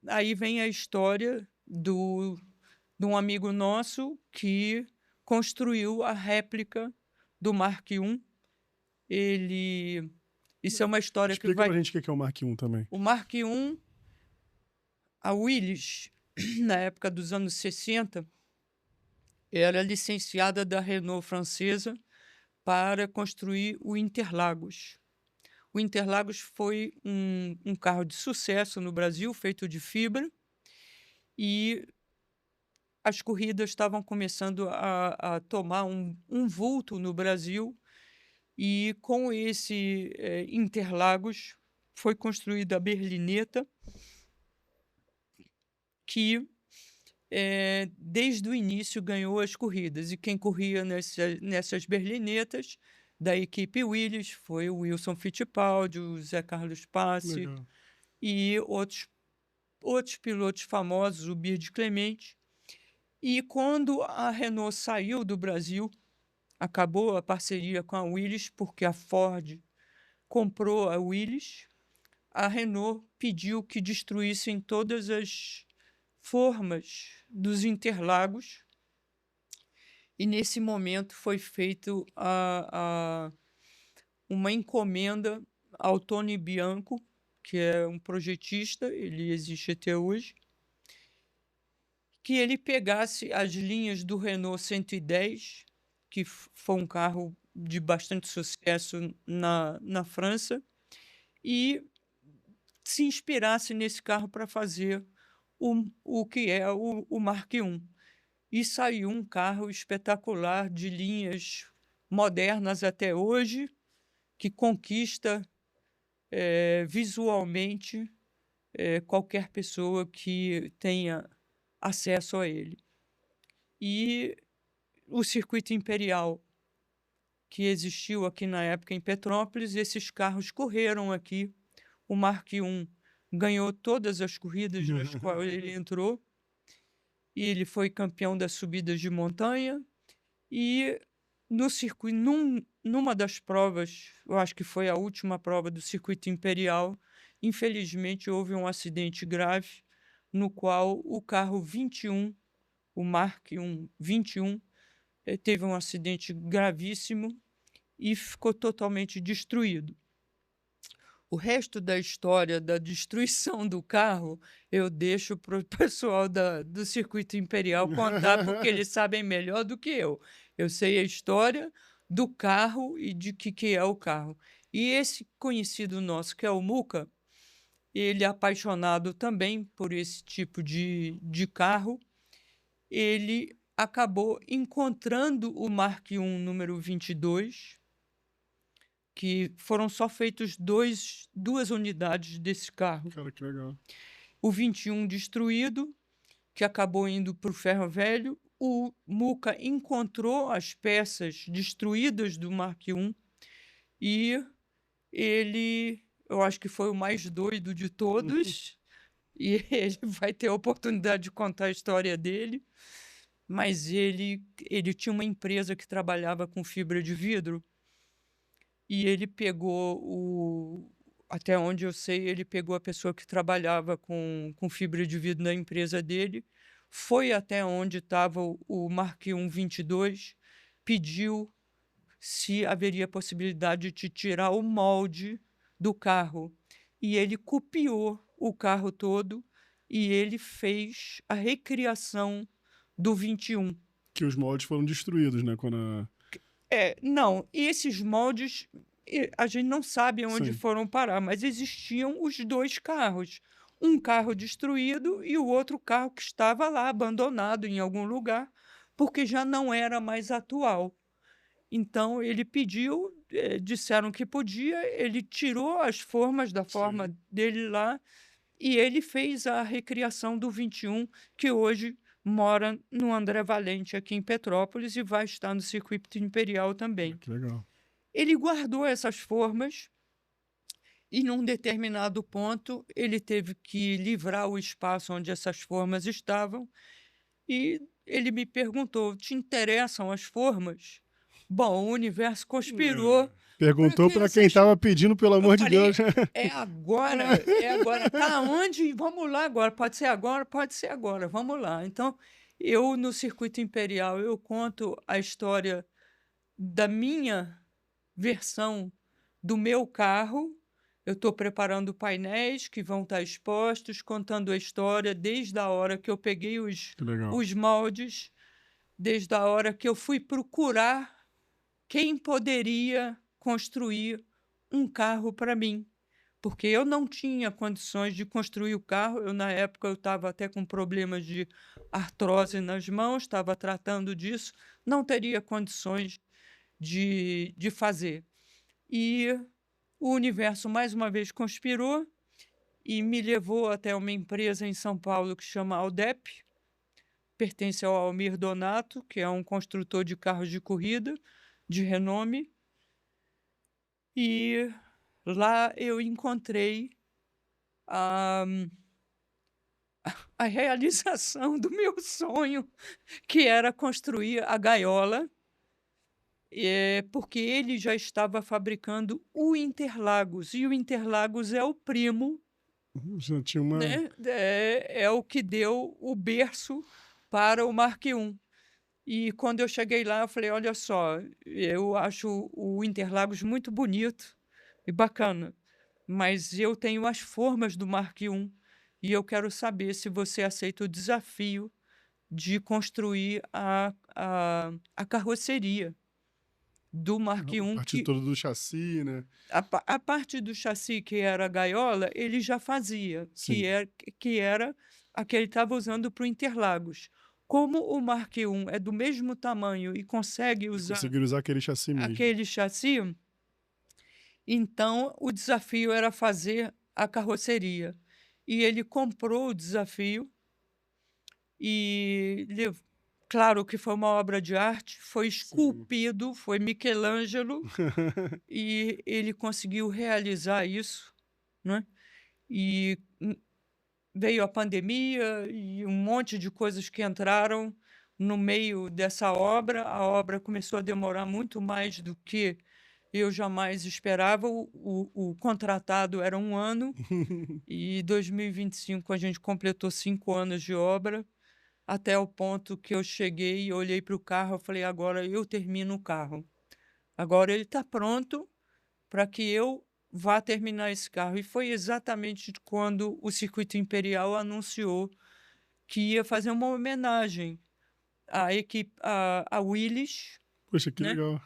aí vem a história de um amigo nosso que construiu a réplica do Mark I. Isso é uma história que Explica vai. pra gente o que é o Mark I também. O Mark I, a Willys, na época dos anos 60, era licenciada da Renault francesa para construir o Interlagos. O Interlagos foi um carro de sucesso no Brasil, feito de fibra, e as corridas estavam começando a tomar um vulto no Brasil, E com esse Interlagos foi construída a Berlinetta, que desde o início ganhou as corridas. E quem corria nessas Berlinetas da equipe Williams foi o Wilson Fittipaldi, o Zé Carlos Passe Legal. e outros pilotos famosos, o Bird Clemente. E quando a Renault saiu do Brasil, acabou a parceria com a Williams, porque a Ford comprou a Williams, a Renault pediu que destruíssem todas as formas dos Interlagos, e nesse momento foi feito uma encomenda ao Tony Bianco, que é um projetista, ele existe até hoje, que ele pegasse as linhas do Renault 110, que foi um carro de bastante sucesso na França, e se inspirasse nesse carro para fazer o que é o Mark I. E saiu um carro espetacular, de linhas modernas até hoje, que conquista visualmente qualquer pessoa que tenha acesso a ele. E o circuito imperial que existiu aqui na época em Petrópolis, esses carros correram aqui. O Mark I ganhou todas as corridas nas quais ele entrou, e ele foi campeão das subidas de montanha. E no circuito, numa das provas, eu acho que foi a última prova do circuito imperial, infelizmente houve um acidente grave no qual o carro 21, o Mark I 21, teve um acidente gravíssimo e ficou totalmente destruído. O resto da história da destruição do carro eu deixo para o pessoal do circuito imperial contar, porque eles sabem melhor do que eu. Eu sei a história do carro e de que é o carro. E esse conhecido nosso, que é o Muca, ele é apaixonado também por esse tipo de carro. Ele acabou encontrando o Mark I número 22, que foram só feitos duas unidades desse carro. Cara, que legal. O 21 destruído, que acabou indo para o ferro velho. O Muca encontrou as peças destruídas do Mark I e ele, eu acho que foi o mais doido de todos, e ele vai ter a oportunidade de contar a história dele, mas ele tinha uma empresa que trabalhava com fibra de vidro, e ele pegou até onde eu sei, ele pegou a pessoa que trabalhava com fibra de vidro na empresa dele, foi até onde estava o Mark I 22, pediu se haveria possibilidade de tirar o molde do carro. E ele copiou o carro todo e ele fez a recriação do 21. Que os moldes foram destruídos, né? Não, esses moldes a gente não sabe onde Sim. foram parar, mas existiam os dois carros. Um carro destruído e o outro carro que estava lá abandonado em algum lugar, porque já não era mais atual. Então ele pediu, disseram que podia, ele tirou as formas da forma Sim. dele lá e ele fez a recriação do 21, que hoje mora no André Valente, aqui em Petrópolis, e vai estar no circuito imperial também. Que legal. Ele guardou essas formas e, num determinado ponto, ele teve que livrar o espaço onde essas formas estavam e ele me perguntou: te interessam as formas? Bom, o universo conspirou. Perguntou para quem estava pedindo, pelo amor de Deus. É agora. Tá onde? Vamos lá agora. Pode ser agora? Pode ser agora. Vamos lá. Então, eu, no circuito imperial, eu conto a história da minha versão do meu carro. Eu estou preparando painéis que vão estar expostos, contando a história desde a hora que eu peguei os moldes, desde a hora que eu fui procurar quem poderia construir um carro para mim, porque eu não tinha condições de construir o carro. Na época, eu estava até com problemas de artrose nas mãos, estava tratando disso, não teria condições de fazer. E o universo mais uma vez conspirou e me levou até uma empresa em São Paulo que chama Aldep, pertence ao Almir Donato, que é um construtor de carros de corrida de renome, e lá eu encontrei a a realização do meu sonho, que era construir a gaiola, porque ele já estava fabricando o Interlagos, e o Interlagos é o primo, Já tinha uma. né, é o que deu o berço para o Mark I. E quando eu cheguei lá, eu falei: "Olha só, eu acho o Interlagos muito bonito e bacana, mas eu tenho as formas do Mark I e eu quero saber se você aceita o desafio de construir a carroceria do Mark A I, partir que toda do chassi, né? a parte do chassi, que era a gaiola, ele já fazia, Sim. que era a que ele estava usando para o Interlagos. Como o Mark I é do mesmo tamanho e consegue E usar conseguiram usar aquele chassi mesmo. aquele chassi, então o desafio era fazer a carroceria. E ele comprou o desafio e claro que foi uma obra de arte, foi Sim. esculpido, foi Michelangelo, e ele conseguiu realizar isso, né? E veio a pandemia e um monte de coisas que entraram no meio dessa obra. A obra começou a demorar muito mais do que eu jamais esperava. O contratado era 1 ano, e 2025 a gente completou 5 anos de obra, até o ponto que eu cheguei e olhei para o carro, eu falei: "Agora eu termino o carro. Agora ele está pronto para que eu vá terminar esse carro". E foi exatamente quando o Circuito Imperial anunciou que ia fazer uma homenagem à equipe, à Willys, Poxa, que né, legal.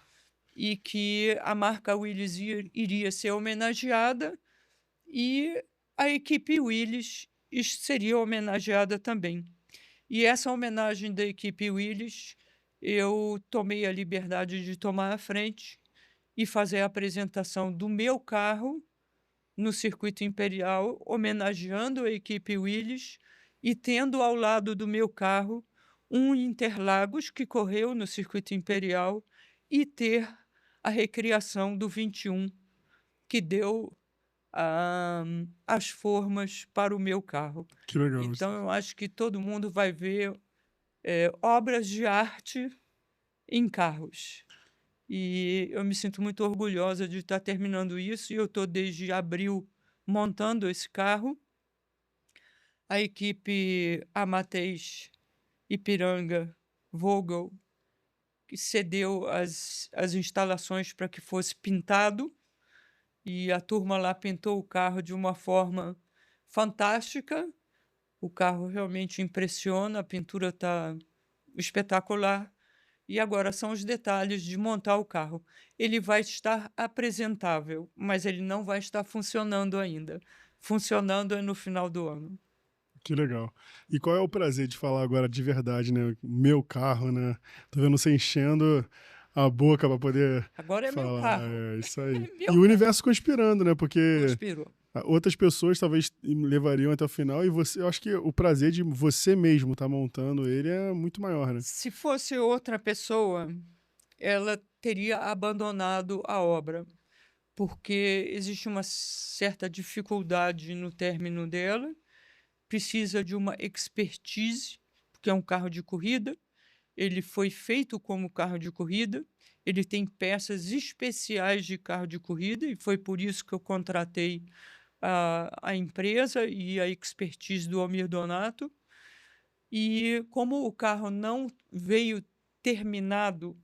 e que a marca Willys iria ser homenageada e a equipe Willys seria homenageada também. E essa homenagem da equipe Willys, eu tomei a liberdade de tomar a frente e fazer a apresentação do meu carro no Circuito Imperial, homenageando a equipe Willys e tendo ao lado do meu carro um Interlagos que correu no Circuito Imperial, e ter a recriação do 21, que deu as formas para o meu carro. Que legal. Então eu acho que todo mundo vai ver obras de arte em carros. E eu me sinto muito orgulhosa de estar terminando isso, e eu estou desde abril montando esse carro. A equipe Amateis Ipiranga Vogel, que cedeu as instalações para que fosse pintado, e a turma lá pintou o carro de uma forma fantástica. O carro realmente impressiona, a pintura está espetacular. E agora são os detalhes de montar o carro. Ele vai estar apresentável, mas ele não vai estar funcionando ainda. Funcionando é no final do ano. Que legal. E qual é o prazer de falar agora de verdade, né? Meu carro, né? Tô vendo você enchendo a boca para poder Agora é meu falar. carro. É isso aí. É E meu o carro. universo conspirando, né? Porque Conspirou. outras pessoas talvez levariam até o final e você, eu acho que o prazer de você mesmo estar montando ele é muito maior, né? Se fosse outra pessoa, ela teria abandonado a obra, porque existe uma certa dificuldade no término dela, precisa de uma expertise, porque é um carro de corrida. Ele foi feito como carro de corrida, ele tem peças especiais de carro de corrida, e foi por isso que eu contratei a empresa e a expertise do Almir Donato. E como o carro não veio terminado,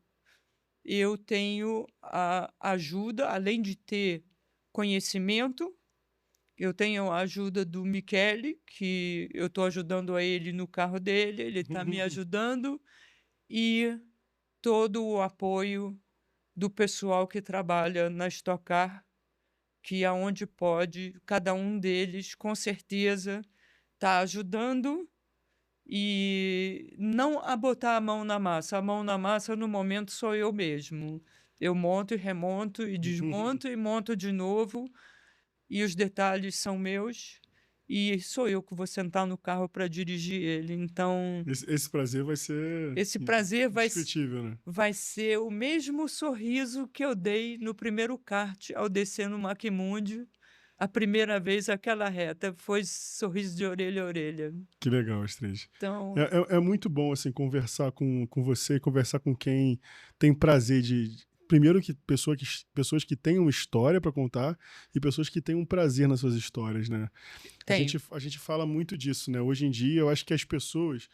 eu tenho a ajuda, além de ter conhecimento, eu tenho a ajuda do Michele, que eu estou ajudando a ele no carro dele, ele está me ajudando, e todo o apoio do pessoal que trabalha na Stock Car, que aonde pode, cada um deles com certeza está ajudando, e não a botar a mão na massa. A mão na massa no momento sou eu mesmo. Eu monto e remonto e desmonto e monto de novo, e os detalhes são meus, e sou eu que vou sentar no carro para dirigir ele. Então, Esse prazer vai ser esse prazer indescritível, né? vai ser o mesmo sorriso que eu dei no primeiro kart ao descer no Maquimundi. A primeira vez, aquela reta, foi sorriso de orelha a orelha. Que legal, Astrid. Então, É muito bom, assim, conversar com você, conversar com quem tem prazer primeiro que pessoas que têm uma história para contar e pessoas que têm um prazer nas suas histórias, né? tenho. A gente fala muito disso, né? Hoje em dia, eu acho que as pessoas,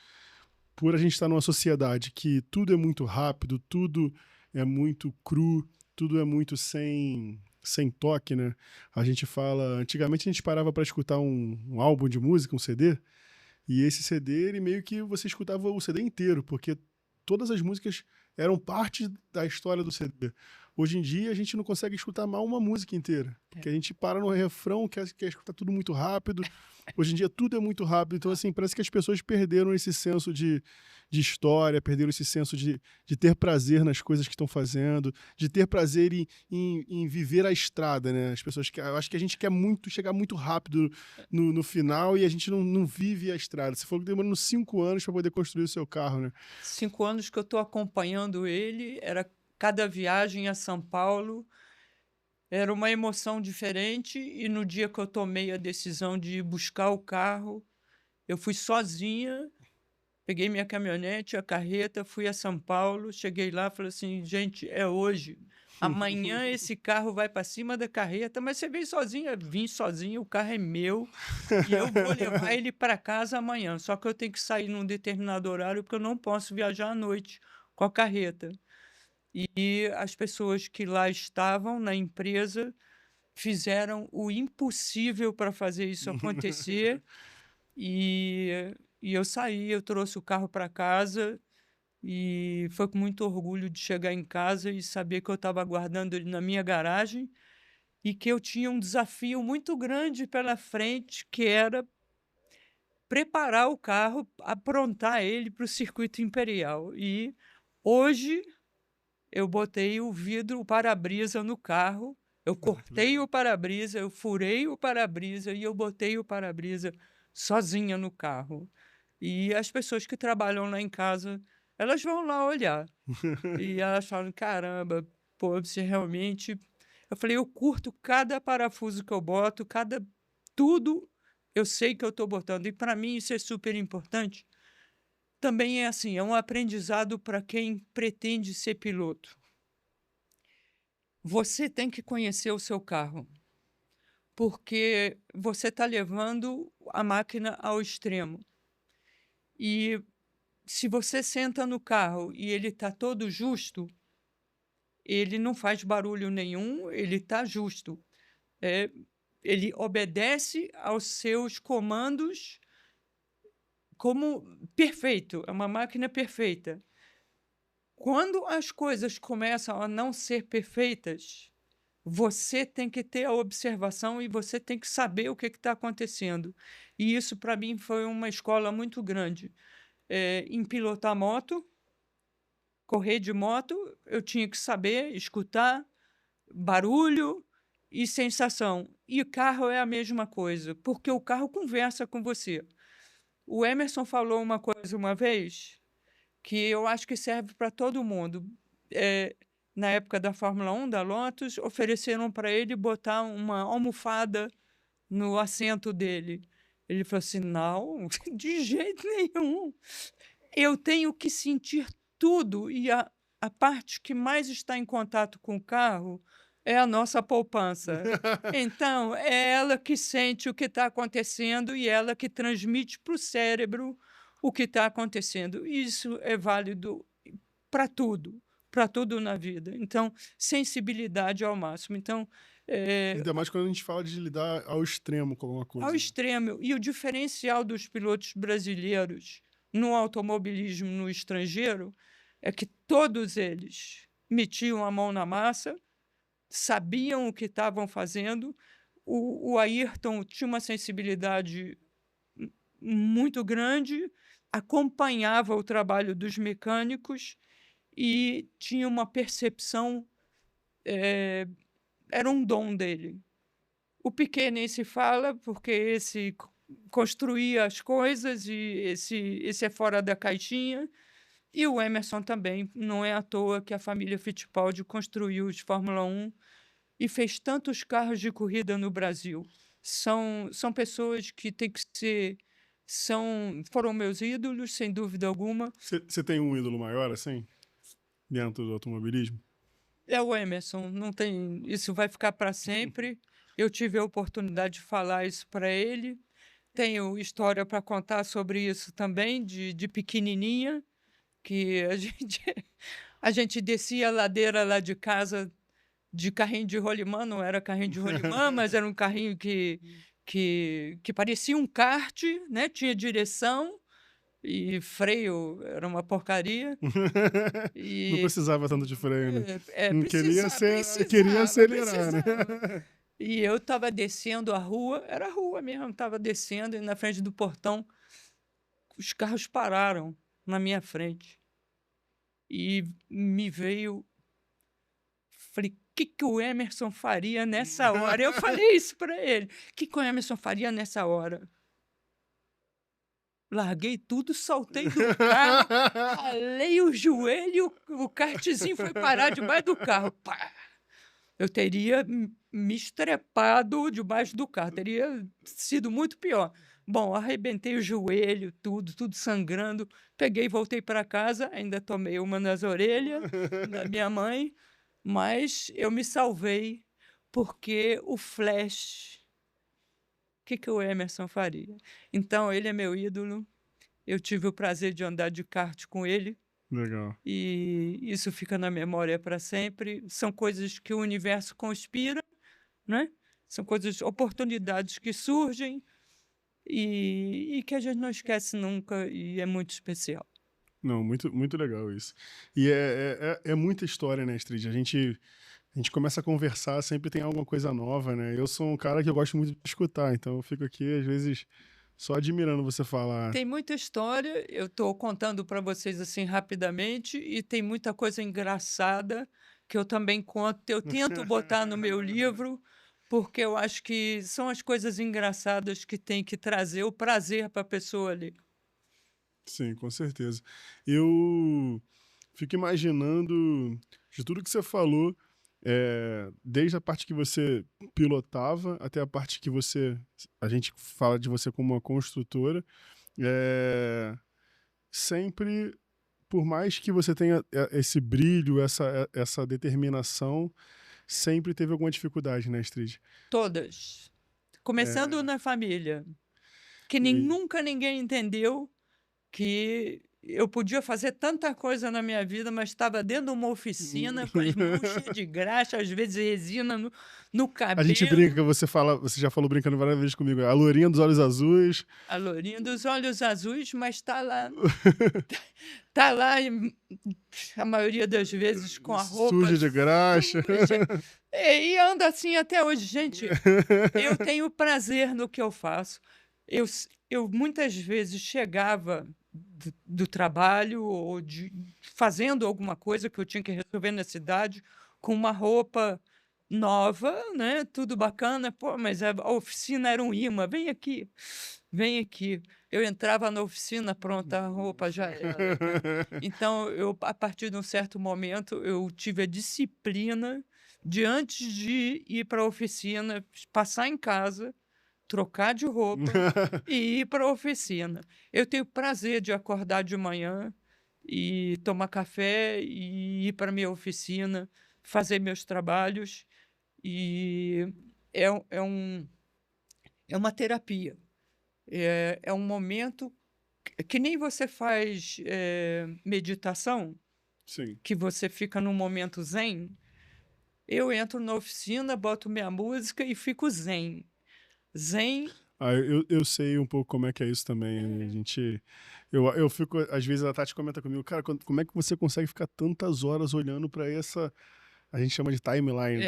por a gente estar numa sociedade que tudo é muito rápido, tudo é muito cru, tudo é muito sem toque, né? A gente fala. Antigamente a gente parava para escutar um álbum de música, um CD, e esse CD, ele meio que você escutava o CD inteiro, porque todas as músicas eram parte da história do CD. Hoje em dia, a gente não consegue escutar mal uma música inteira, porque a gente para no refrão, quer escutar tudo muito rápido. Hoje em dia, tudo é muito rápido. Então, assim, parece que as pessoas perderam esse senso de história, perderam esse senso de ter prazer nas coisas que estão fazendo, de ter prazer em viver a estrada, né? As pessoas eu acho que a gente quer muito chegar muito rápido no final e a gente não vive a estrada. Você falou que demorou 5 anos para poder construir o seu carro, né? 5 anos que eu estou acompanhando ele, era cada viagem a São Paulo, era uma emoção diferente, e no dia que eu tomei a decisão de ir buscar o carro, eu fui sozinha, peguei minha caminhonete, a carreta, fui a São Paulo, cheguei lá, falei assim: gente, é hoje. Amanhã esse carro vai para cima da carreta, mas você vem sozinha? Vim sozinha, o carro é meu e eu vou levar ele para casa amanhã. Só que eu tenho que sair num determinado horário, porque eu não posso viajar à noite com a carreta. E as pessoas que lá estavam na empresa fizeram o impossível para fazer isso acontecer. E eu saí, eu trouxe o carro para casa, e foi com muito orgulho de chegar em casa e saber que eu estava aguardando ele na minha garagem e que eu tinha um desafio muito grande pela frente, que era preparar o carro, aprontar ele para o circuito imperial. E hoje eu botei o vidro, o para-brisa no carro, eu cortei o para-brisa, eu furei o para-brisa e eu botei o para-brisa sozinha no carro. E as pessoas que trabalham lá em casa, elas vão lá olhar. E elas falam: caramba, pô, você realmente. Eu falei: eu curto cada parafuso que eu boto, cada. Tudo eu sei que eu estou botando. E para mim isso é super importante. Também é assim, é um aprendizado para quem pretende ser piloto. Você tem que conhecer o seu carro, porque você está levando a máquina ao extremo. E se você senta no carro e ele está todo justo, ele não faz barulho nenhum, ele está justo. Ele obedece aos seus comandos como perfeito, é uma máquina perfeita. Quando as coisas começam a não ser perfeitas, você tem que ter a observação e você tem que saber o que está acontecendo. E isso, para mim, foi uma escola muito grande. Em pilotar moto, correr de moto, eu tinha que saber escutar barulho e sensação. E carro é a mesma coisa, porque o carro conversa com você. O Emerson falou uma coisa uma vez que eu acho que serve para todo mundo. Na época da Fórmula 1, da Lotus, ofereceram para ele botar uma almofada no assento dele. Ele falou assim: não, de jeito nenhum. Eu tenho que sentir tudo, e a parte que mais está em contato com o carro é a nossa poupança. Então, é ela que sente o que está acontecendo e ela que transmite para o cérebro o que está acontecendo. Isso é válido para tudo na vida. Então, sensibilidade ao máximo. Então, Ainda mais quando a gente fala de lidar ao extremo com alguma coisa. ao extremo. E o diferencial dos pilotos brasileiros no automobilismo no estrangeiro é que todos eles metiam a mão na massa, sabiam o que estavam fazendo. O Ayrton tinha uma sensibilidade muito grande, acompanhava o trabalho dos mecânicos e tinha uma percepção era um dom dele. O Piquet nem se fala, porque esse construía as coisas e esse é fora da caixinha. E o Emerson também, não é à toa que a família Fittipaldi construiu os Fórmula 1 e fez tantos carros de corrida no Brasil. São pessoas que têm que ser foram meus ídolos, sem dúvida alguma. Você tem um ídolo maior, assim, dentro do automobilismo? É o Emerson, não tem, isso vai ficar para sempre. Eu tive a oportunidade de falar isso para ele. Tenho história para contar sobre isso também, de pequenininha, que a gente descia a ladeira lá de casa de carrinho de rolimã, não era carrinho de rolimã, mas era um carrinho que parecia um kart, né? Tinha direção e freio, era uma porcaria. Não E precisava tanto de freio, né? Não precisava, queria acelerar, né? precisava. E eu estava descendo a rua, era a rua mesmo, estava descendo e na frente do portão os carros pararam na minha frente. E me veio, falei, o que o Emerson faria nessa hora? Eu falei isso para ele. O que o Emerson faria nessa hora? Larguei tudo, saltei do carro, ralei o joelho, o kartzinho foi parar debaixo do carro. Pá! Eu teria me estrepado debaixo do carro, teria sido muito pior. Bom, arrebentei o joelho, tudo sangrando. Peguei e voltei para casa, ainda tomei uma nas orelhas da minha mãe, mas eu me salvei porque o Flash, o que o Emerson faria? Então, ele é meu ídolo. Eu tive o prazer de andar de kart com ele. Legal. E isso fica na memória para sempre. São coisas que o universo conspira, né? São coisas, oportunidades que surgem e que a gente não esquece nunca e é muito especial. Não, muito legal isso. E é muita história, né, Astrid? A gente começa a conversar, sempre tem alguma coisa nova, né? Eu sou um cara que eu gosto muito de escutar, então eu fico aqui, às vezes, só admirando você falar. Tem muita história, eu estou contando para vocês assim rapidamente, e tem muita coisa engraçada que eu também conto. Eu tento botar no meu livro, porque eu acho que são as coisas engraçadas que tem que trazer o prazer para a pessoa ler. Sim, com certeza. Eu fico imaginando de tudo que você falou, desde a parte que você pilotava até a parte que a gente fala de você como uma construtora, sempre, por mais que você tenha esse brilho, essa determinação, sempre teve alguma dificuldade, né, Astrid? Todas. Começando na família, que E- nunca ninguém entendeu que eu podia fazer tanta coisa na minha vida, mas estava dentro de uma oficina com as mãos cheias de graxa, às vezes resina no A gente cabelo. brinca, você já falou brincando várias vezes comigo, a lourinha dos olhos azuis. A lourinha dos olhos azuis, mas está lá. Está lá, a maioria das vezes, com a roupa Suja de graxa. suja. E anda assim até hoje. Gente, eu tenho prazer no que eu faço. Eu muitas vezes chegava do trabalho ou fazendo alguma coisa que eu tinha que resolver na cidade com uma roupa nova, né? Tudo bacana. Pô, mas a oficina era um imã. Vem aqui, vem aqui. Eu entrava na oficina, pronta, a roupa já era. Né? Então, a partir de um certo momento, eu tive a disciplina de, antes de ir para a oficina, passar em casa, trocar de roupa e ir para a oficina. Eu tenho prazer de acordar de manhã e tomar café e ir para a minha oficina, fazer meus trabalhos. E é, é uma terapia. É um momento que nem você faz meditação, Sim. que você fica num momento zen. Eu entro na oficina, boto minha música e fico zen. Zen. Eu sei um pouco como é que é isso também. Eu fico, às vezes a Tati comenta comigo, cara, como é que você consegue ficar tantas horas olhando para essa, a gente chama de timeline,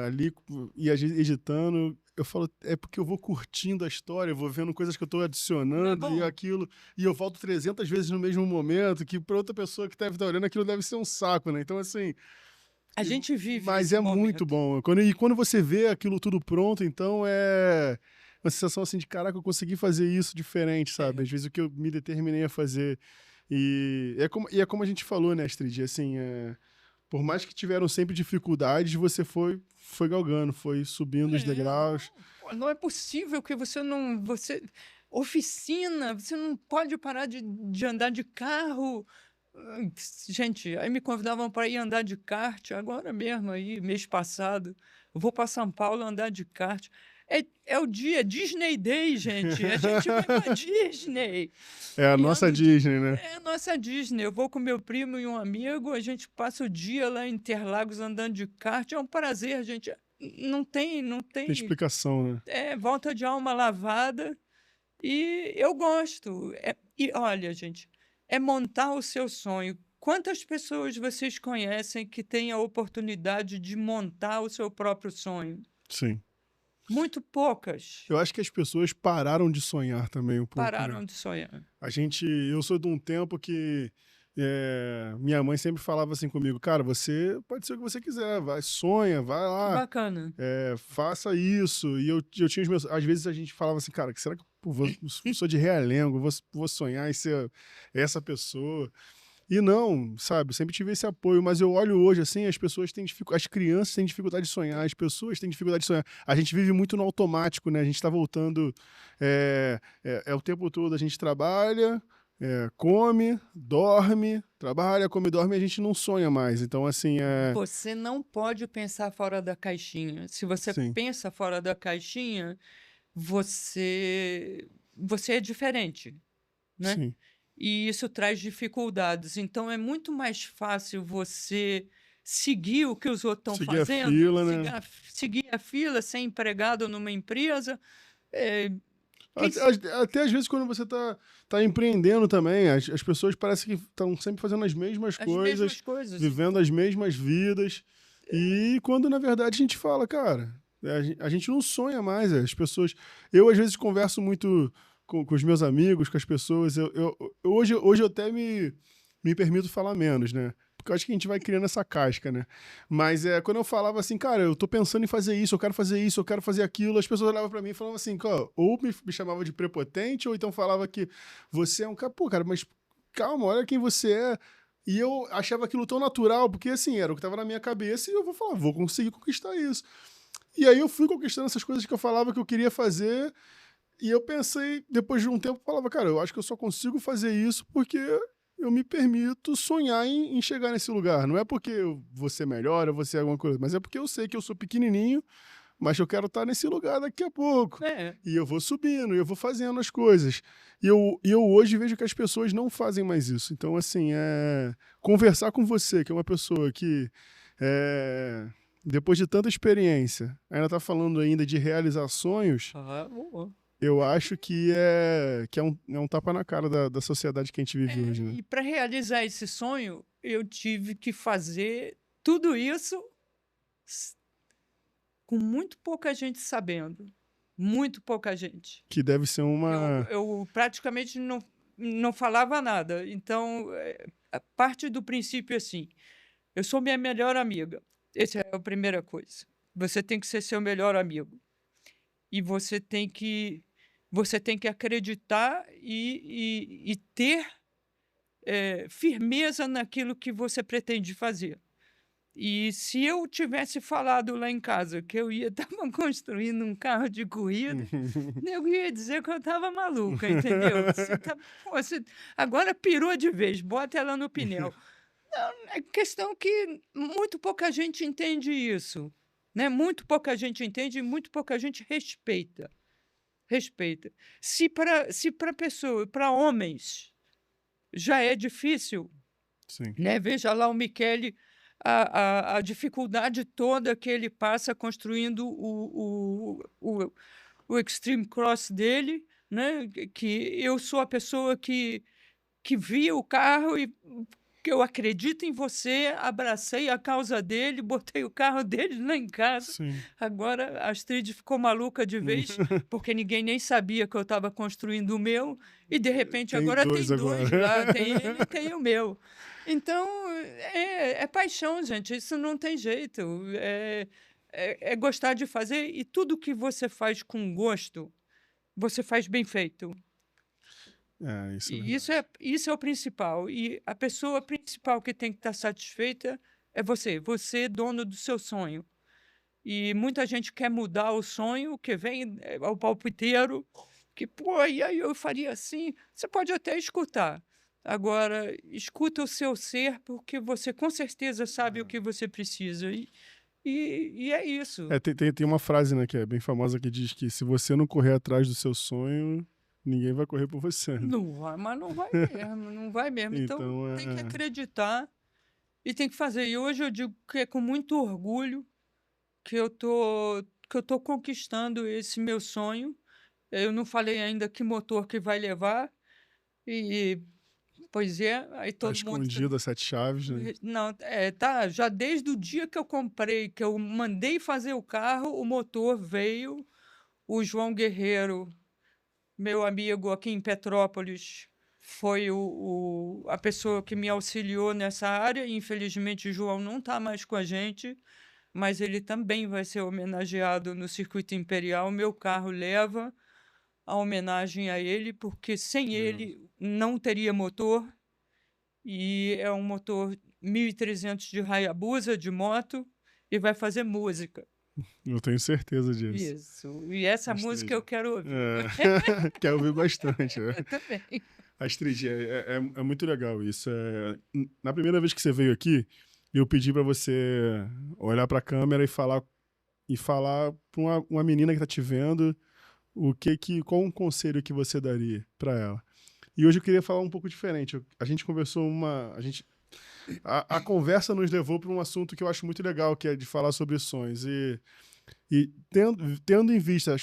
ali, e às vezes editando. Eu falo, é porque eu vou curtindo a história, eu vou vendo coisas que eu tô adicionando e aquilo, e eu volto 300 vezes no mesmo momento, que para outra pessoa que deve estar olhando aquilo deve ser um saco, né? Então, assim, A gente vive Mas esse é muito momento. bom. Quando você vê aquilo tudo pronto, então é uma sensação assim de, caraca, eu consegui fazer isso diferente, sabe? É, Às vezes o que eu me determinei a fazer. E é como a gente falou, né, Astrid? Assim, por mais que tiveram sempre dificuldades, você foi galgando, foi subindo os degraus. não, pô, não é possível que você não, oficina, você não pode parar de andar de carro. Gente, aí me convidavam para ir andar de kart, agora mesmo aí, mês passado, eu vou para São Paulo andar de kart. É o dia Disney Day, gente, a gente vai para Disney É a e nossa anda o dia. Disney, né? É a nossa Disney. Eu vou com meu primo e um amigo, a gente passa o dia lá em Interlagos andando de kart. É um prazer, gente. Não Tem tem, explicação, né? volta de alma lavada. E eu gosto. E olha, gente, é montar o seu sonho. Quantas pessoas vocês conhecem que têm a oportunidade de montar o seu próprio sonho? Sim. Muito poucas Eu acho que as pessoas pararam de sonhar também um pouco, né? pararam de sonhar. Eu sou de um tempo que minha mãe sempre falava assim comigo, cara, você pode ser o que você quiser, vai, sonha, vai Que lá, bacana. faça isso. E eu tinha os meus. Às vezes a gente falava assim, cara, será que eu sou de realengo, vou sonhar em ser essa pessoa? E não, sabe, eu sempre tive esse apoio, mas eu olho hoje assim, as pessoas têm dificuldade, as crianças têm dificuldade de sonhar, as pessoas têm dificuldade de sonhar. A gente vive muito no automático, né? A gente tá voltando o tempo todo, a gente trabalha, come, dorme, trabalha, come, dorme, e a gente não sonha mais. Então, assim, Você não pode pensar fora da caixinha. Se você sim, pensa fora da caixinha, você é diferente, né? sim. E isso traz dificuldades. Então é muito mais fácil você seguir o que os outros estão Seguir a fazendo, fila, né? seguir a fila, ser empregado numa empresa. É, quem Até, s- até às vezes quando você tá empreendendo também, as pessoas parecem que estão sempre fazendo as mesmas as mesmas coisas, coisas. vivendo as mesmas vidas. E quando na verdade a gente fala, cara, a gente não sonha mais. As pessoas. Eu às vezes converso muito com os meus amigos, com as pessoas. Hoje eu até me permito falar menos, né? Porque eu acho que a gente vai criando essa casca, né? Mas quando eu falava assim, cara, eu tô pensando em fazer isso, eu quero fazer isso, eu quero fazer aquilo, as pessoas olhavam pra mim e falavam assim, ó, ou me chamavam de prepotente, ou então falava que você é um cara, pô, cara, mas calma, olha quem você é. E eu achava aquilo tão natural, porque assim, era o que tava na minha cabeça, e eu vou falar, vou conseguir conquistar isso. E aí eu fui conquistando essas coisas que eu falava que eu queria fazer, e eu pensei, depois de um tempo, eu falava, cara, eu acho que eu só consigo fazer isso porque eu me permito sonhar em chegar nesse lugar. Não é porque eu vou ser melhor, eu vou ser alguma coisa, mas é porque eu sei que eu sou pequenininho, mas eu quero estar nesse lugar daqui a pouco. É, E eu vou subindo, e eu vou fazendo as coisas. E eu hoje vejo que as pessoas não fazem mais isso. Então, assim, conversar com você, que é uma pessoa que, depois de tanta experiência, ainda está falando ainda de realizar sonhos, boa. eu acho que é um tapa na cara da sociedade que a gente vive hoje, né? E para realizar esse sonho, eu tive que fazer tudo isso s- com muito pouca gente sabendo. Muito pouca gente. Que deve ser uma. Eu praticamente não falava nada. Então, a parte do princípio é assim: eu sou minha melhor amiga. Essa é a primeira coisa. Você tem que ser seu melhor amigo. E você tem que acreditar e ter firmeza naquilo que você pretende fazer. E se eu tivesse falado lá em casa que eu estava construindo um carro de corrida, eu ia dizer que eu estava maluca, entendeu? Pô, agora pirou de vez, bota ela no pneu. Não, é questão que muito pouca gente entende isso, né? Muito pouca gente entende e muito pouca gente respeita. Respeita. Se para pessoa, para homens, já é difícil, Sim. né? Veja lá o Michele, a dificuldade toda que ele passa construindo o Extreme Cross dele, né? Que eu sou a pessoa que via o carro e que eu acredito em você, abracei a causa dele, botei o carro dele lá em casa. Sim. Agora a Astrid ficou maluca de vez, porque ninguém nem sabia que eu estava construindo o meu, e de repente Tem agora dois tem dois agora. lá, tem ele e tem o meu. Então, é paixão, gente, isso não tem jeito. É gostar de fazer e tudo que você faz com gosto, você faz bem feito. É, isso é E verdade. isso é o principal. E a pessoa principal que tem que estar satisfeita é você. Você é dono do seu sonho. E muita gente quer mudar o sonho, que vem ao palpiteiro, que, pô, e aí eu faria assim. Você pode até escutar. Agora, escuta o seu ser, porque você com certeza sabe o que você precisa. E é isso. É, tem uma frase, né, que é bem famosa que diz que se você não correr atrás do seu sonho, ninguém vai correr por você, né? Não vai, mas não vai mesmo, não vai mesmo. Então, Então, tem que é, acreditar e tem que fazer. E hoje eu digo que é com muito orgulho que eu tô conquistando esse meu sonho. Eu não falei ainda que motor que vai levar e pois é, aí tá todo mundo escondido as 7 chaves, né? não, tá, já desde o dia que eu comprei, que eu mandei fazer o carro, o motor veio, o João Guerreiro, meu amigo aqui em Petrópolis, foi a pessoa que me auxiliou nessa área. Infelizmente, o João não está mais com a gente, mas ele também vai ser homenageado no Circuito Imperial. Meu carro leva a homenagem a ele, porque sem Legal. ele não teria motor, e é um motor 1.300 de Hayabusa, de moto, e vai fazer música. Eu tenho certeza disso. Isso, e essa música Astrid. eu quero ouvir. É. Quero ouvir bastante. Eu também. Astrid, é muito legal isso. Na primeira vez que você veio aqui, eu pedi para você olhar para a câmera e falar para uma menina que tá te vendo qual um conselho que você daria para ela. E hoje eu queria falar um pouco diferente. A gente conversou a conversa nos levou para um assunto que eu acho muito legal, que é de falar sobre sonhos. E tendo em vista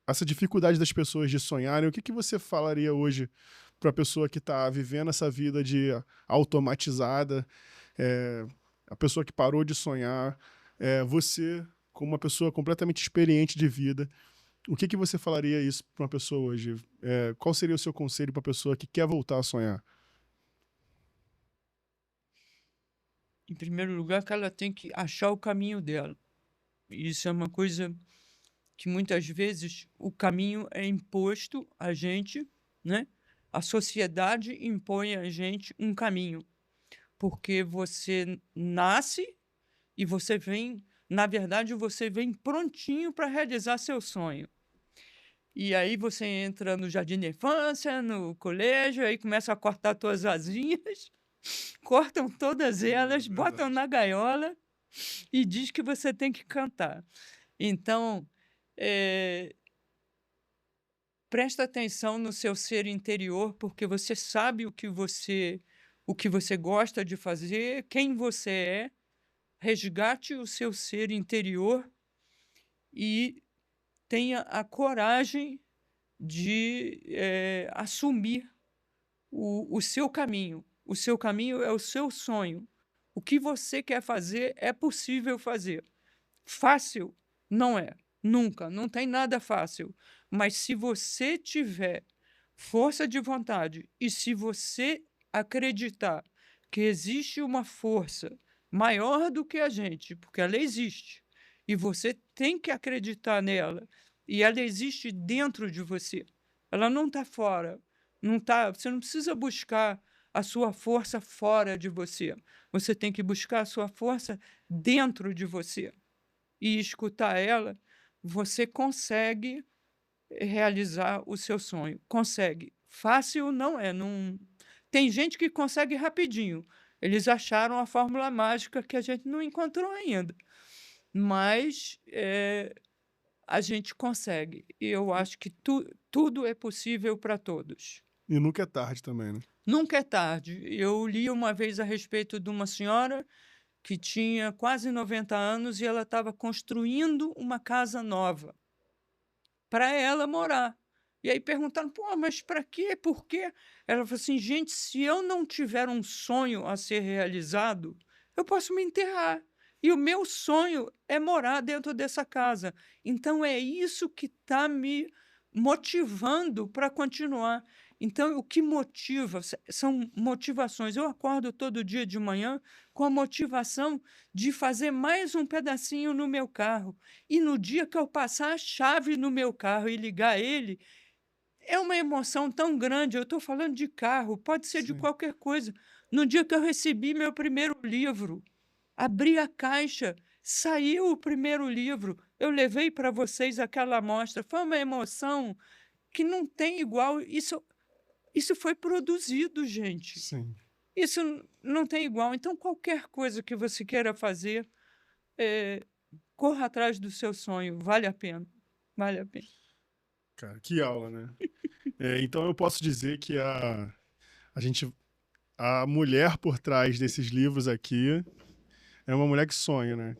essa dificuldade das pessoas de sonharem, o que você falaria hoje para a pessoa que está vivendo essa vida de automatizada, a pessoa que parou de sonhar, você, como uma pessoa completamente experiente de vida, o que você falaria isso para uma pessoa hoje? Qual seria o seu conselho para a pessoa que quer voltar a sonhar? Em primeiro lugar, que ela tem que achar o caminho dela. Isso é uma coisa que muitas vezes o caminho é imposto a gente, né? A sociedade impõe a gente um caminho, porque você nasce e você vem, na verdade, você vem prontinho para realizar seu sonho. E aí você entra no jardim da infância, no colégio, aí começa a cortar suas asinhas, cortam todas elas, botam Verdade. na gaiola e diz que você tem que cantar. Então, eh, presta atenção no seu ser interior, porque você sabe o que você gosta de fazer, quem você é. Resgate o seu ser interior e tenha a coragem de assumir o seu caminho. O seu caminho é o seu sonho. O que você quer fazer é possível fazer. Fácil? Não é. Nunca. Não tem nada fácil. Mas se você tiver força de vontade e se você acreditar que existe uma força maior do que a gente, porque ela existe, e você tem que acreditar nela, e ela existe dentro de você. Ela não está fora. Não tá, você não precisa buscar a sua força fora de você. Você tem que buscar a sua força dentro de você e escutar ela, você consegue realizar o seu sonho. Consegue. Fácil não é. Não... Tem gente que consegue rapidinho. Eles acharam a fórmula mágica que a gente não encontrou ainda. Mas a gente consegue. E eu acho que tudo é possível para todos. E nunca é tarde também, né? Nunca é tarde. Eu li uma vez a respeito de uma senhora que tinha quase 90 anos e ela estava construindo uma casa nova para ela morar. E aí perguntaram: "Pô, mas para quê? Por quê?" Ela falou assim: "Gente, se eu não tiver um sonho a ser realizado, eu posso me enterrar. E o meu sonho é morar dentro dessa casa. Então é isso que está me motivando para continuar." Então, o que motiva são motivações. Eu acordo todo dia de manhã com a motivação de fazer mais um pedacinho no meu carro. E no dia que eu passar a chave no meu carro e ligar ele, é uma emoção tão grande. Eu estou falando de carro, pode ser de Sim. qualquer coisa. No dia que eu recebi meu primeiro livro, abri a caixa, saiu o primeiro livro, eu levei para vocês aquela amostra. Foi uma emoção que não tem igual. Isso foi produzido, gente. Sim. Isso não tem igual. Então, qualquer coisa que você queira fazer, corra atrás do seu sonho. Vale a pena. Vale a pena. Cara, que aula, né? Então eu posso dizer que a mulher por trás desses livros aqui é uma mulher que sonha, né?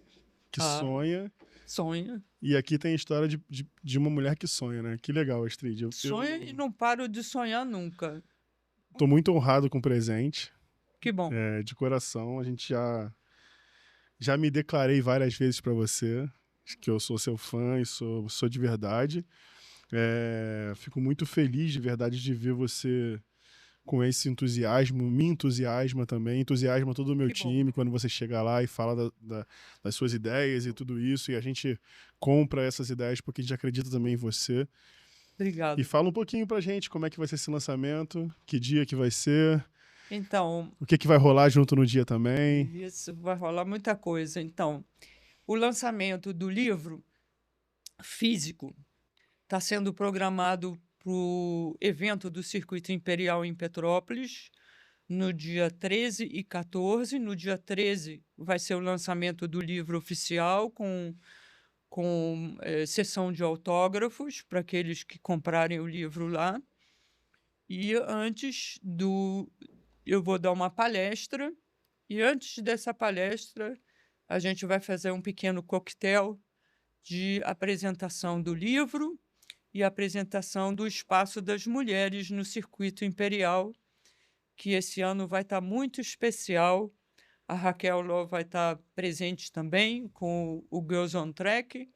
Que Ah, sonha. sonha. E aqui tem a história de uma mulher que sonha, né? Que legal, Astrid. Sonha e não paro de sonhar nunca. Tô muito honrado com o presente. Que bom. De coração. A gente já me declarei várias vezes para você que eu sou seu fã e sou de verdade. Fico muito feliz de verdade de ver você com esse entusiasmo, me entusiasma também, entusiasma todo o meu Que bom. time quando você chega lá e fala das suas ideias e tudo isso, e a gente compra essas ideias porque a gente acredita também em você. Obrigado. E fala um pouquinho pra gente como é que vai ser esse lançamento, que dia que vai ser, Então, o que vai rolar junto no dia também. isso vai rolar muita coisa. Então, o lançamento do livro físico está sendo programado para o evento do Circuito Imperial em Petrópolis, no dia 13 e 14. No dia 13 vai ser o lançamento do livro oficial com sessão de autógrafos para aqueles que comprarem o livro lá. E eu vou dar uma palestra, e antes dessa palestra a gente vai fazer um pequeno coquetel de apresentação do livro e apresentação do Espaço das Mulheres no Circuito Imperial, que esse ano vai estar muito especial. A Raquel Ló vai estar presente também com o Girls on Track.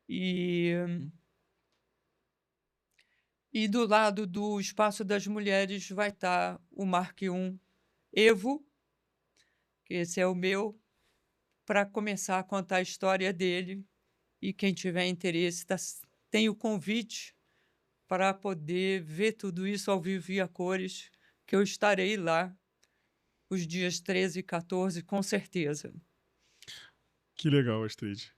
E do lado do Espaço das Mulheres vai estar o Mark I Evo, que esse é o meu, para começar a contar a história dele. E quem tiver interesse tem o convite para poder ver tudo isso ao vivo e a cores, que eu estarei lá os dias 13 e 14, com certeza. Que legal, Astrid.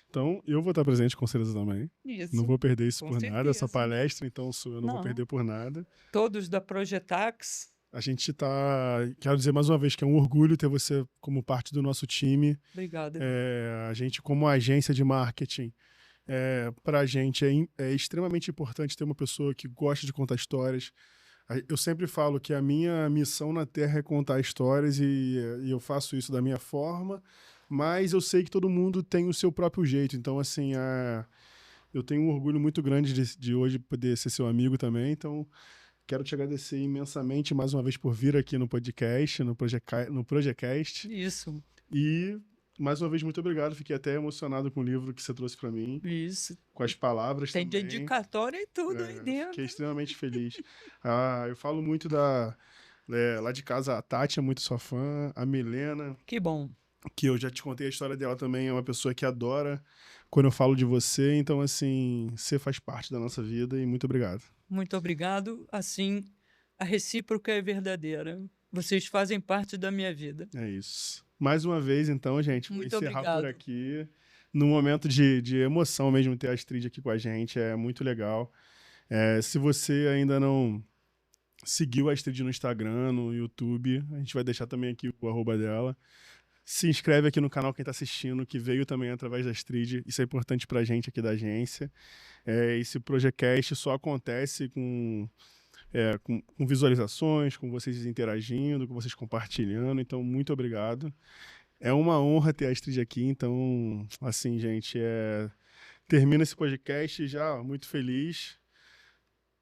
Então, eu vou estar presente com certeza também. Isso. Não vou perder isso Com por nada, essa certeza. palestra, então eu não vou perder por nada. Todos da Projetax. A gente quero dizer mais uma vez que é um orgulho ter você como parte do nosso time. Obrigada. A gente, como agência de marketing, para a gente é extremamente importante ter uma pessoa que gosta de contar histórias. Eu sempre falo que a minha missão na Terra é contar histórias e eu faço isso da minha forma, mas eu sei que todo mundo tem o seu próprio jeito. Então, assim, eu tenho um orgulho muito grande de hoje poder ser seu amigo também. Então, quero te agradecer imensamente mais uma vez por vir aqui no podcast, no Projecast. Isso. E, mais uma vez, muito obrigado. Fiquei até emocionado com o livro que você trouxe para mim. Isso. Com as palavras Tem também. dedicatória e tudo aí dentro. Fiquei extremamente feliz. Eu falo muito lá de casa, a Tati é muito sua fã, a Milena. Que bom. Que eu já te contei a história dela também, é uma pessoa que adora quando eu falo de você. Então, assim, você faz parte da nossa vida e muito obrigado. Muito obrigado. Assim, a recíproca é verdadeira. Vocês fazem parte da minha vida. É isso. Mais uma vez, então, gente, vou encerrar obrigado. por aqui. Num momento de emoção mesmo ter a Astrid aqui com a gente, é muito legal. Se você ainda não seguiu a Astrid no Instagram, no YouTube, a gente vai deixar também aqui o @ dela. Se inscreve aqui no canal quem está assistindo, que veio também através da Astrid. Isso é importante para a gente aqui da agência. Esse Projecast só acontece com visualizações, com vocês interagindo, com vocês compartilhando. Então, muito obrigado. É uma honra ter a Astrid aqui. Então, assim, gente, termina esse podcast já muito feliz.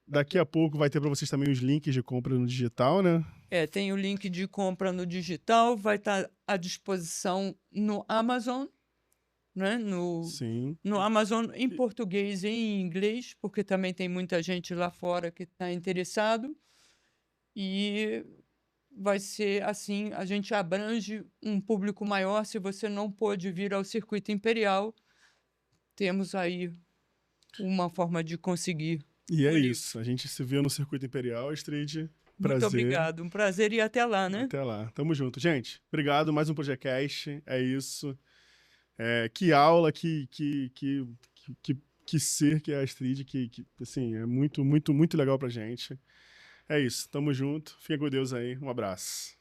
Daqui a pouco vai ter para vocês também os links de compra no digital, né? Tem o link de compra no digital, vai estar à disposição no Amazon, né, no Sim. Amazon em português e em inglês, porque também tem muita gente lá fora que está interessado. E vai ser assim, a gente abrange um público maior. Se você não pôde vir ao Circuito Imperial, temos aí uma forma de conseguir E é o livro. isso. A gente se vê no Circuito Imperial, Astrid. Muito Prazer. obrigado, um prazer e até lá, né? Até lá. Tamo junto. Gente, obrigado. Mais um podcast. É isso. Que aula, que ser que é a Astrid, assim, é muito, muito, muito legal pra gente. É isso. Tamo junto. Fica com Deus aí. Um abraço.